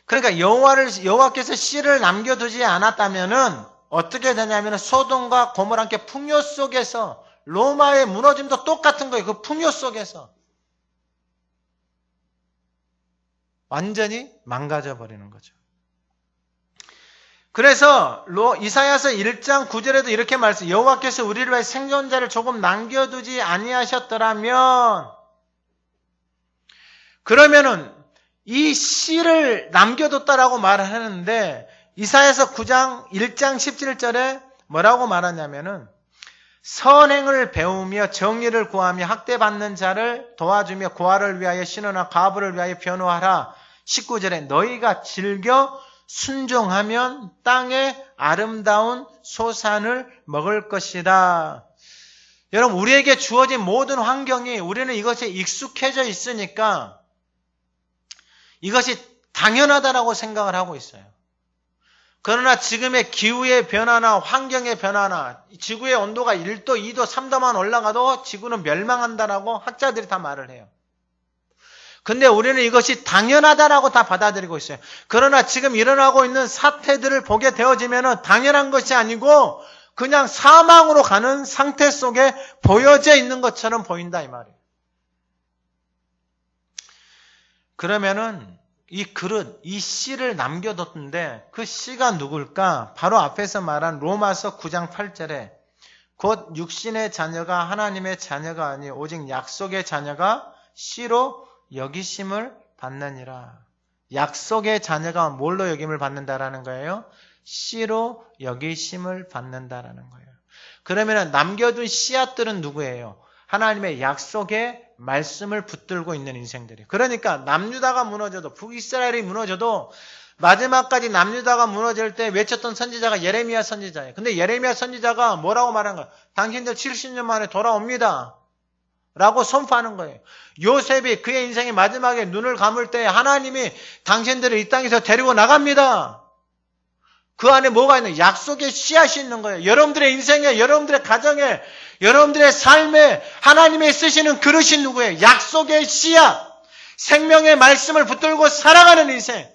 그러니까 여호와께서 씨를 남겨두지 않았다면은 어떻게 되냐면은 소돔과 고모라 함께 풍요 속에서 로마의 무너짐도 똑같은 거예요. 그 풍요 속에서 완전히 망가져 버리는 거죠. 그래서 이사야서 1장 9절에도 이렇게 말씀, 여호와께서 우리를 위해 생존자를 조금 남겨두지 아니하셨더라면, 그러면은 이 씨를 남겨뒀다라고 말하는데, 이사야서 9장 1장 17절에 뭐라고 말하냐면은, 선행을 배우며 정의를 구하며 학대받는 자를 도와주며 고아를 위하여 신원하 과부를 위하여 변호하라. 19절에 너희가 즐겨 순종하면 땅의 아름다운 소산을 먹을 것이다. 여러분, 우리에게 주어진 모든 환경이 우리는 이것에 익숙해져 있으니까 이것이 당연하다라고 생각을 하고 있어요. 그러나 지금의 기후의 변화나 환경의 변화나 지구의 온도가 1도, 2도, 3도만 올라가도 지구는 멸망한다라고 학자들이 다 말을 해요. 근데 우리는 이것이 당연하다라고 다 받아들이고 있어요. 그러나 지금 일어나고 있는 사태들을 보게 되어지면 당연한 것이 아니고 그냥 사망으로 가는 상태 속에 보여져 있는 것처럼 보인다 이 말이에요. 그러면은 이 그릇, 이 씨를 남겨뒀는데 그 씨가 누굴까? 바로 앞에서 말한 로마서 9장 8절에 곧 육신의 자녀가 하나님의 자녀가 아니 오직 약속의 자녀가 씨로 여기심을 받느니라. 약속의 자녀가 뭘로 여김을 받는다라는 거예요? 씨로 여기심을 받는다라는 거예요. 그러면 남겨둔 씨앗들은 누구예요? 하나님의 약속의 말씀을 붙들고 있는 인생들이. 그러니까 남유다가 무너져도, 북이스라엘이 무너져도 마지막까지 남유다가 무너질 때 외쳤던 선지자가 예레미야 선지자예요. 근데 예레미야 선지자가 뭐라고 말한 거예요? 당신들 70년 만에 돌아옵니다 라고 선포하는 거예요. 요셉이 그의 인생의 마지막에 눈을 감을 때 하나님이 당신들을 이 땅에서 데리고 나갑니다. 그 안에 뭐가 있는? 약속의 씨앗이 있는 거예요. 여러분들의 인생에, 여러분들의 가정에, 여러분들의 삶에 하나님이 쓰시는 그릇이 누구예요? 약속의 씨앗, 생명의 말씀을 붙들고 살아가는 인생.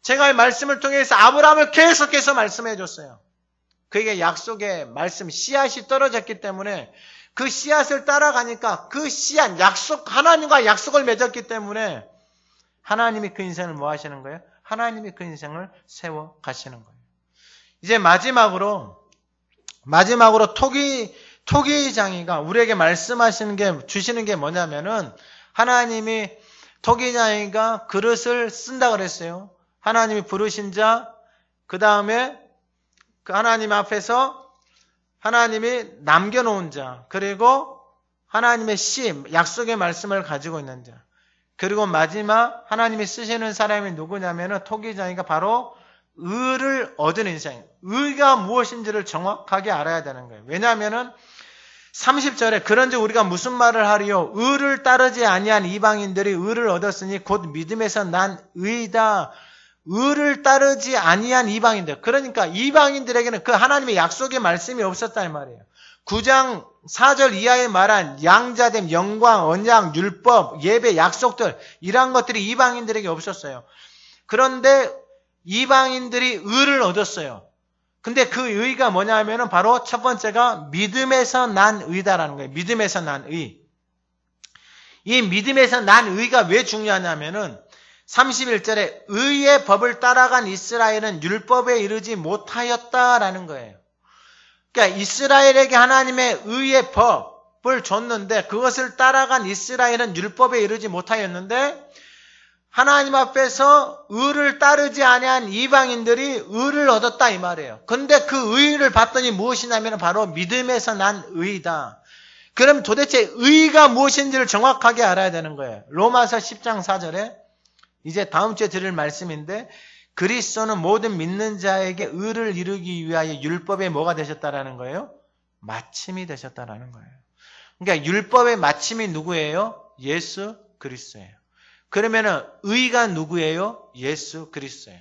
제가 이 말씀을 통해서 아브라함을 계속해서 말씀해 줬어요. 그에게 약속의 말씀, 씨앗이 떨어졌기 때문에 그 씨앗을 따라가니까 그 씨앗, 약속, 하나님과 약속을 맺었기 때문에 하나님이 그 인생을 뭐 하시는 거예요? 하나님이 그 인생을 세워 가시는 거예요. 이제 마지막으로 토기장이가 우리에게 말씀하시는 게, 주시는 게 뭐냐면은 하나님이 토기장이가 그릇을 쓴다 그랬어요. 하나님이 부르신 자, 그 다음에 그 하나님 앞에서 하나님이 남겨놓은 자, 그리고 하나님의 씨, 약속의 말씀을 가지고 있는 자, 그리고 마지막 하나님이 쓰시는 사람이 누구냐면은 토기장이가 바로 의를 얻은 인생, 의가 무엇인지를 정확하게 알아야 되는 거예요. 왜냐하면은 30절에 그런즉 우리가 무슨 말을 하리요? 의를 따르지 아니한 이방인들이 의를 얻었으니 곧 믿음에서 난 의다. 의를 따르지 아니한 이방인들. 그러니까 이방인들에게는 그 하나님의 약속의 말씀이 없었다는 말이에요. 9장 4절 이하에 말한 양자됨, 영광, 언약, 율법, 예배, 약속들, 이러한 것들이 이방인들에게 없었어요. 그런데 이방인들이 의를 얻었어요. 근데 그 의가 뭐냐 하면은 바로 첫 번째가 믿음에서 난 의다라는 거예요. 믿음에서 난 의. 이 믿음에서 난 의가 왜 중요하냐면은 31절에 의의 법을 따라간 이스라엘은 율법에 이르지 못하였다라는 거예요. 그러니까 이스라엘에게 하나님의 의의 법을 줬는데 그것을 따라간 이스라엘은 율법에 이르지 못하였는데 하나님 앞에서 의를 따르지 아니한 이방인들이 의를 얻었다 이 말이에요. 그런데 그 의를 받더니 무엇이냐면 바로 믿음에서 난 의다. 그럼 도대체 의가 무엇인지를 정확하게 알아야 되는 거예요. 로마서 10장 4절에 이제 다음 주에 드릴 말씀인데 그리스도는 모든 믿는 자에게 의를 이루기 위하여 율법의 뭐가 되셨다라는 거예요? 마침이 되셨다라는 거예요. 그러니까 율법의 마침이 누구예요? 예수 그리스도예요. 그러면은 의가 누구예요? 예수 그리스도예요.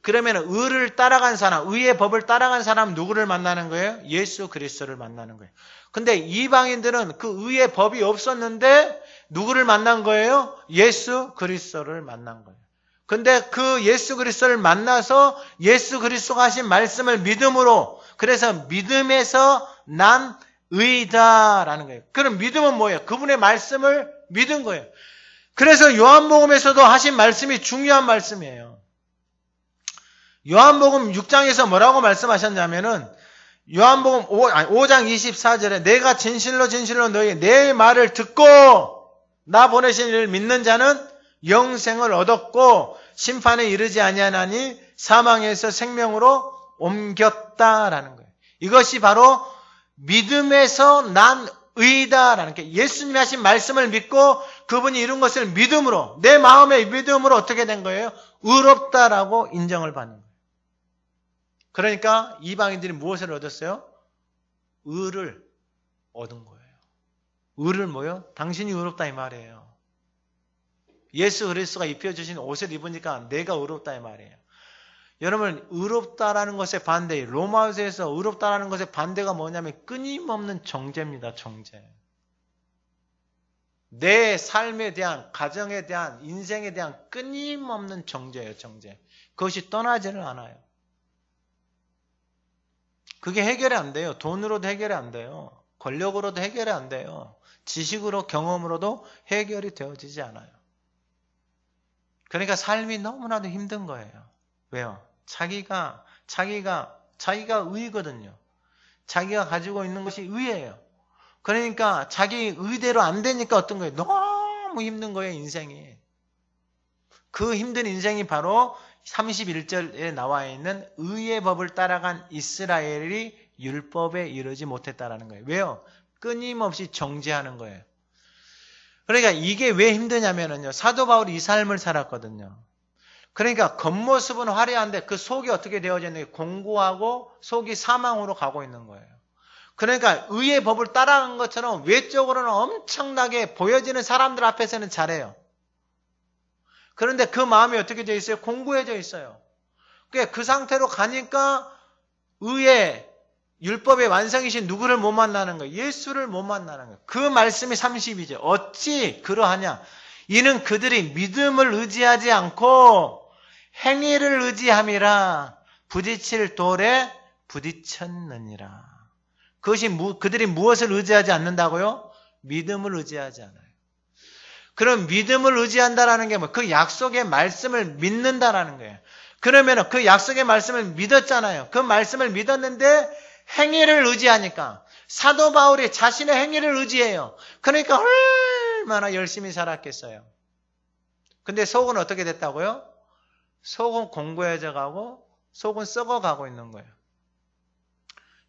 그러면 의를 따라간 사람, 의의 법을 따라간 사람 누구를 만나는 거예요? 예수 그리스도를 만나는 거예요. 근데 이방인들은 그 의의 법이 없었는데 누구를 만난 거예요? 예수 그리스도를 만난 거예요. 근데 그 예수 그리스도를 만나서 예수 그리스도가 하신 말씀을 믿음으로, 그래서 믿음에서 난 의다라는 거예요. 그럼 믿음은 뭐예요? 그분의 말씀을 믿은 거예요. 그래서 요한복음에서도 하신 말씀이 중요한 말씀이에요. 요한복음 6장에서 뭐라고 말씀하셨냐면은 요한복음 5장 24절에 내가 진실로 진실로 너희 내 말을 듣고 나 보내신 이를 믿는 자는 영생을 얻었고 심판에 이르지 아니하나니 사망에서 생명으로 옮겼다라는 거예요. 이것이 바로 믿음에서 난 의다라는 게, 예수님이 하신 말씀을 믿고 그분이 이룬 것을 믿음으로, 내 마음의 믿음으로 어떻게 된 거예요? 의롭다라고 인정을 받는 거예요. 그러니까 이방인들이 무엇을 얻었어요? 의를 얻은 거예요. 의를 뭐요? 당신이 의롭다 이 말이에요. 예수 그리스도가 입혀주신 옷을 입으니까 내가 의롭다 이 말이에요. 여러분, 의롭다라는 것의 반대, 로마서에서 의롭다라는 것의 반대가 뭐냐면 끊임없는 정죄입니다. 정죄. 내 삶에 대한, 가정에 대한, 인생에 대한 끊임없는 정죄예요. 정죄. 그것이 떠나지를 않아요. 그게 해결이 안 돼요. 돈으로도 해결이 안 돼요. 권력으로도 해결이 안 돼요. 지식으로, 경험으로도 해결이 되어지지 않아요. 그러니까 삶이 너무나도 힘든 거예요. 왜요? 자기가 의거든요. 자기가 가지고 있는 것이 의예요. 그러니까 자기 의대로 안 되니까 어떤 거예요? 너무 힘든 거예요, 인생이. 그 힘든 인생이 바로 31절에 나와 있는 의의 법을 따라간 이스라엘이 율법에 이르지 못했다라는 거예요. 왜요? 끊임없이 정죄하는 거예요. 그러니까 이게 왜 힘드냐면요. 사도 바울이 이 삶을 살았거든요. 그러니까 겉모습은 화려한데 그 속이 어떻게 되어졌는지 공고하고 속이 사망으로 가고 있는 거예요. 그러니까 의의 법을 따라간 것처럼 외적으로는 엄청나게 보여지는 사람들 앞에서는 잘해요. 그런데 그 마음이 어떻게 되어 있어요? 공고해져 있어요. 그러니까 그 상태로 가니까 의의 율법의 완성이신 누구를 못 만나는 거예요? 예수를 못 만나는 거예요. 그 말씀이 32절. 어찌 그러하냐? 이는 그들이 믿음을 의지하지 않고 행위를 의지함이라 부딪힐 돌에 부딪혔느니라. 그것이 그들이 무엇을 의지하지 않는다고요? 믿음을 의지하지 않아요. 그럼 믿음을 의지한다라는 게 뭐? 그 약속의 말씀을 믿는다라는 거예요. 그러면 그 약속의 말씀을 믿었잖아요. 그 말씀을 믿었는데 행위를 의지하니까 사도 바울이 자신의 행위를 의지해요. 그러니까 얼마나 열심히 살았겠어요. 근데 속은 어떻게 됐다고요? 속은 공고해져 가고 속은 썩어가고 있는 거예요.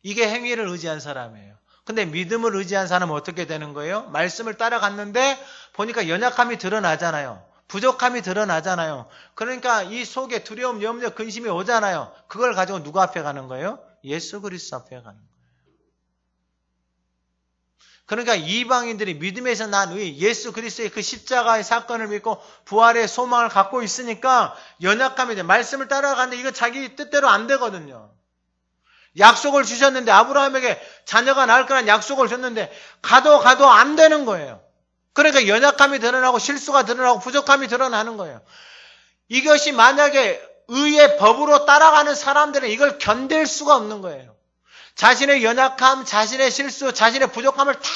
이게 행위를 의지한 사람이에요. 근데 믿음을 의지한 사람은 어떻게 되는 거예요? 말씀을 따라갔는데 보니까 연약함이 드러나잖아요. 부족함이 드러나잖아요. 그러니까 이 속에 두려움, 염려, 근심이 오잖아요. 그걸 가지고 누구 앞에 가는 거예요? 예수 그리스도 앞에 가는 거예요. 그러니까 이방인들이 믿음에서 난 의, 예수 그리스도의 그 십자가의 사건을 믿고 부활의 소망을 갖고 있으니까 연약함이 돼. 말씀을 따라가는데 이거 자기 뜻대로 안 되거든요. 약속을 주셨는데, 아브라함에게 자녀가 낳을 거란 약속을 줬는데 가도 안 되는 거예요. 그러니까 연약함이 드러나고 실수가 드러나고 부족함이 드러나는 거예요. 이것이 만약에 의의 법으로 따라가는 사람들은 이걸 견딜 수가 없는 거예요. 자신의 연약함, 자신의 실수, 자신의 부족함을 다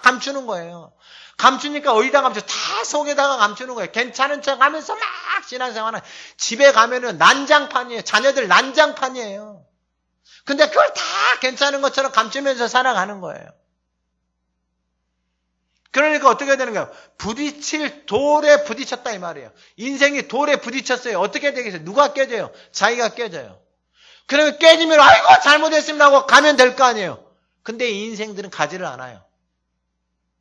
감추는 거예요. 감추니까 어디다 감춰? 다 속에다가 감추는 거예요. 괜찮은 척 하면서 막 신앙생활은, 집에 가면은 난장판이에요. 자녀들 난장판이에요. 근데 그걸 다 괜찮은 것처럼 감추면서 살아가는 거예요. 그러니까 어떻게 되는 거예요? 부딪힐 돌에 부딪혔다 이 말이에요. 인생이 돌에 부딪혔어요. 어떻게 되겠어요? 누가 깨져요? 자기가 깨져요. 그러면 깨지면 아이고 잘못했습니다 하고 가면 될 거 아니에요. 근데 이 인생들은 가지를 않아요.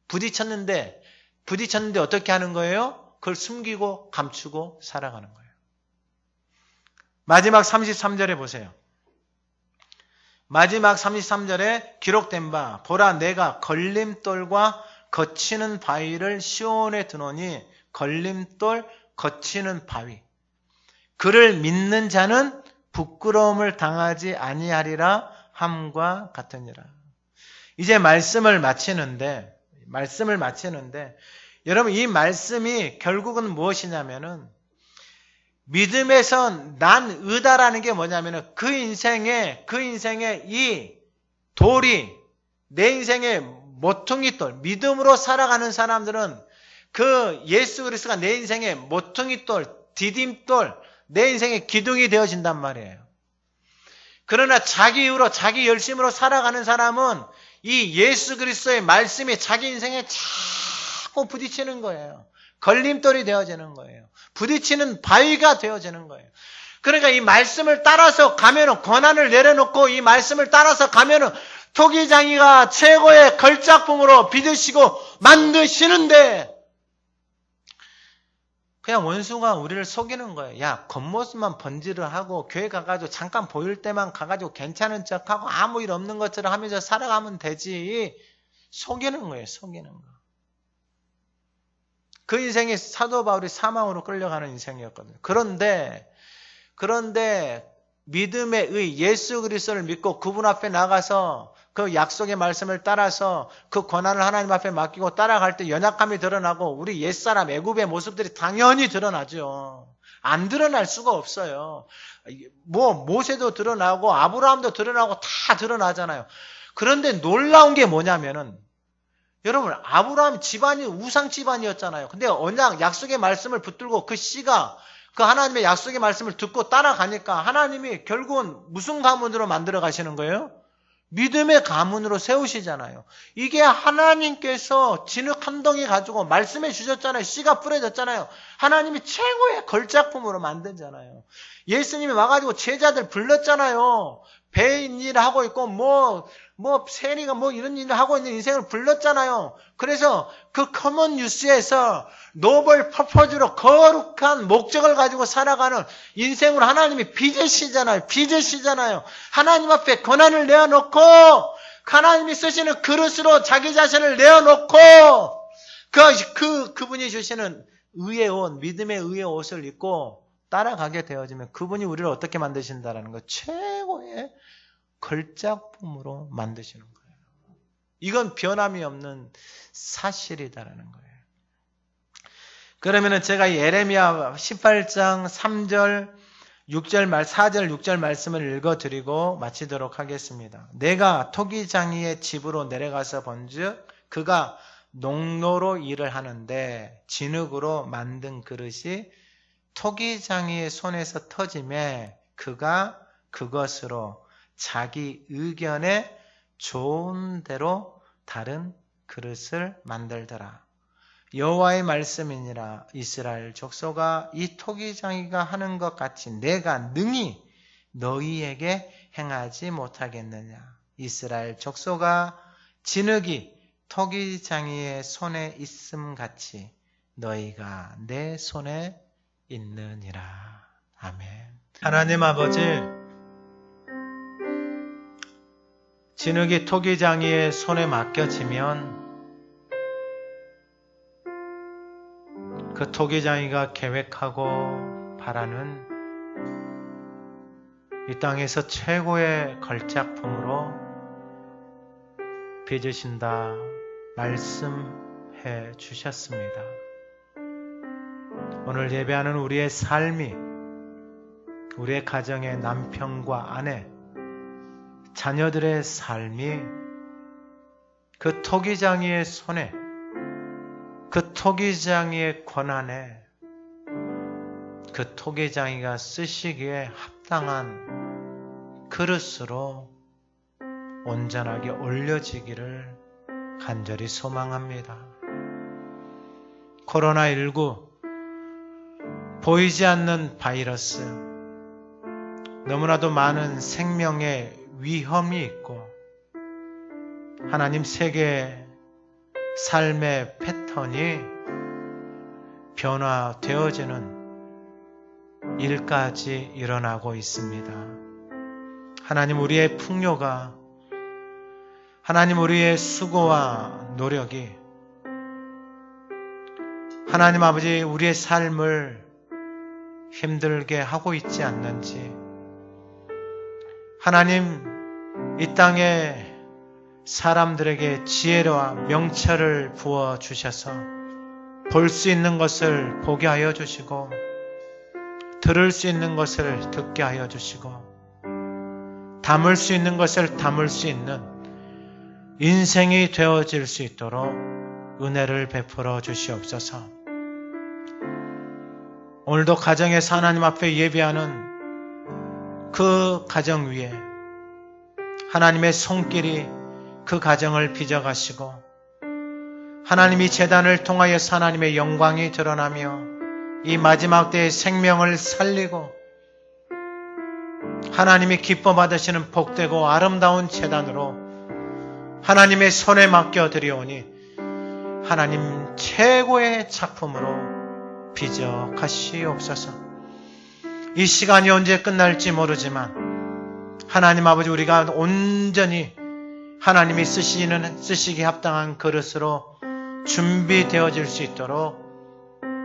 부딪혔는데 어떻게 하는 거예요? 그걸 숨기고 감추고 살아가는 거예요. 마지막 33절에 보세요. 마지막 33절에 기록된 바, 보라 내가 걸림돌과 거치는 바위를 시온에 두노니, 걸림돌, 거치는 바위. 그를 믿는 자는 부끄러움을 당하지 아니하리라 함과 같으니라. 이제 말씀을 마치는데 여러분, 이 말씀이 결국은 무엇이냐면은 믿음에서 난 의다라는 게 뭐냐면은 그 인생에 이 돌이 내 인생의 모퉁이돌, 믿음으로 살아가는 사람들은 그 예수 그리스도가 내 인생의 모퉁이돌, 디딤돌, 내 인생의 기둥이 되어진단 말이에요. 그러나 자기 이유로, 자기 열심으로 살아가는 사람은 이 예수 그리스도의 말씀이 자기 인생에 자꾸 부딪히는 거예요. 걸림돌이 되어지는 거예요. 부딪히는 바위가 되어지는 거예요. 그러니까 이 말씀을 따라서 가면은, 권한을 내려놓고 이 말씀을 따라서 가면은 토기장이가 최고의 걸작품으로 빚으시고 만드시는데, 그냥 원수가 우리를 속이는 거예요. 야, 겉모습만 번지를 하고 교회 가가지고 잠깐 보일 때만 가가지고 괜찮은 척하고 아무 일 없는 것처럼 하면서 살아가면 되지. 속이는 거예요. 속이는 거. 그 인생이 사도 바울이 사망으로 끌려가는 인생이었거든요. 그런데 믿음의 의 예수 그리스도를 믿고 그분 앞에 나가서 그 약속의 말씀을 따라서 그 권한을 하나님 앞에 맡기고 따라갈 때 연약함이 드러나고 우리 옛사람 애굽의 모습들이 당연히 드러나죠. 안 드러날 수가 없어요. 모세도 드러나고 아브라함도 드러나고 다 드러나잖아요. 그런데 놀라운 게 뭐냐면은, 여러분, 아브라함 집안이 우상 집안이었잖아요. 근데 언약 약속의 말씀을 붙들고 그 씨가 그 하나님의 약속의 말씀을 듣고 따라가니까 하나님이 결국은 무슨 가문으로 만들어 가시는 거예요? 믿음의 가문으로 세우시잖아요. 이게 하나님께서 진흙 한 덩이 가지고 말씀해 주셨잖아요. 씨가 뿌려졌잖아요. 하나님이 최고의 걸작품으로 만들잖아요. 예수님이 와가지고 제자들 불렀잖아요. 배인 일 하고 있고 세리가 이런 일을 하고 있는 인생을 불렀잖아요. 그래서 그 커먼 뉴스에서 노벌 퍼포즈로 거룩한 목적을 가지고 살아가는 인생으로 하나님이 빚으시잖아요. 하나님 앞에 권한을 내어놓고 하나님이 쓰시는 그릇으로 자기 자신을 내어놓고 그분이 주시는 의의 옷, 믿음의 의의 옷을 입고 따라가게 되어지면 그분이 우리를 어떻게 만드신다라는 거, 최고의 걸작품으로 만드시는 거예요. 이건 변함이 없는 사실이다라는 거예요. 그러면은 제가 이 예레미야 18장 3절, 4절, 6절 말씀을 읽어드리고 마치도록 하겠습니다. 내가 토기장이의 집으로 내려가서 본즉 그가 농로로 일을 하는데 진흙으로 만든 그릇이 토기장이의 손에서 터지매 그가 그것으로 자기 의견에 좋은 대로 다른 그릇을 만들더라. 여호와의 말씀이니라. 이스라엘 족속아, 이 토기장이가 하는 것 같이 내가 능히 너희에게 행하지 못하겠느냐. 이스라엘 족속아, 진흙이 토기장이의 손에 있음 같이 너희가 내 손에 있느니라. 아멘. 하나님 아버지, 진흙이 토기장이의 손에 맡겨지면 그 토기장이가 계획하고 바라는 이 땅에서 최고의 걸작품으로 빚으신다 말씀해 주셨습니다. 오늘 예배하는 우리의 삶이, 우리의 가정의 남편과 아내, 자녀들의 삶이 그 토기장이의 손에, 그 토기장이의 권한에, 그 토기장이가 쓰시기에 합당한 그릇으로 온전하게 올려지기를 간절히 소망합니다. 코로나19, 보이지 않는 바이러스, 너무나도 많은 생명의 위험이 있고 하나님, 세계의 삶의 패턴이 변화되어지는 일까지 일어나고 있습니다. 하나님, 우리의 풍요가, 하나님, 우리의 수고와 노력이 하나님 아버지, 우리의 삶을 힘들게 하고 있지 않는지 하나님, 이 땅에 사람들에게 지혜와 명철을 부어 주셔서 볼 수 있는 것을 보게 하여 주시고 들을 수 있는 것을 듣게 하여 주시고 담을 수 있는 것을 담을 수 있는 인생이 되어질 수 있도록 은혜를 베풀어 주시옵소서. 오늘도 가정에서 하나님 앞에 예배하는 그 가정 위에 하나님의 손길이 그 가정을 빚어가시고 하나님이 제단을 통하여서 하나님의 영광이 드러나며 이 마지막 때의 생명을 살리고 하나님이 기뻐 받으시는 복되고 아름다운 제단으로 하나님의 손에 맡겨 드리오니 하나님 최고의 작품으로 빚어 가시옵소서. 이 시간이 언제 끝날지 모르지만 하나님 아버지, 우리가 온전히 하나님이 쓰시기 합당한 그릇으로 준비되어질 수 있도록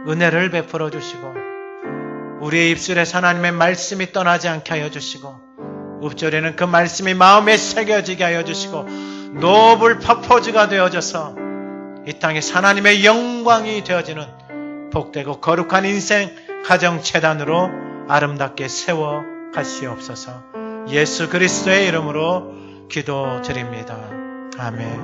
은혜를 베풀어 주시고 우리의 입술에서 하나님의 말씀이 떠나지 않게 하여 주시고 읍절에는 그 말씀이 마음에 새겨지게 하여 주시고 노블 퍼포즈가 되어져서 이 땅에서 하나님의 영광이 되어지는 복되고 거룩한 인생 가정 재단으로 아름답게 세워 가시옵소서. 예수 그리스도의 이름으로 기도드립니다. 아멘.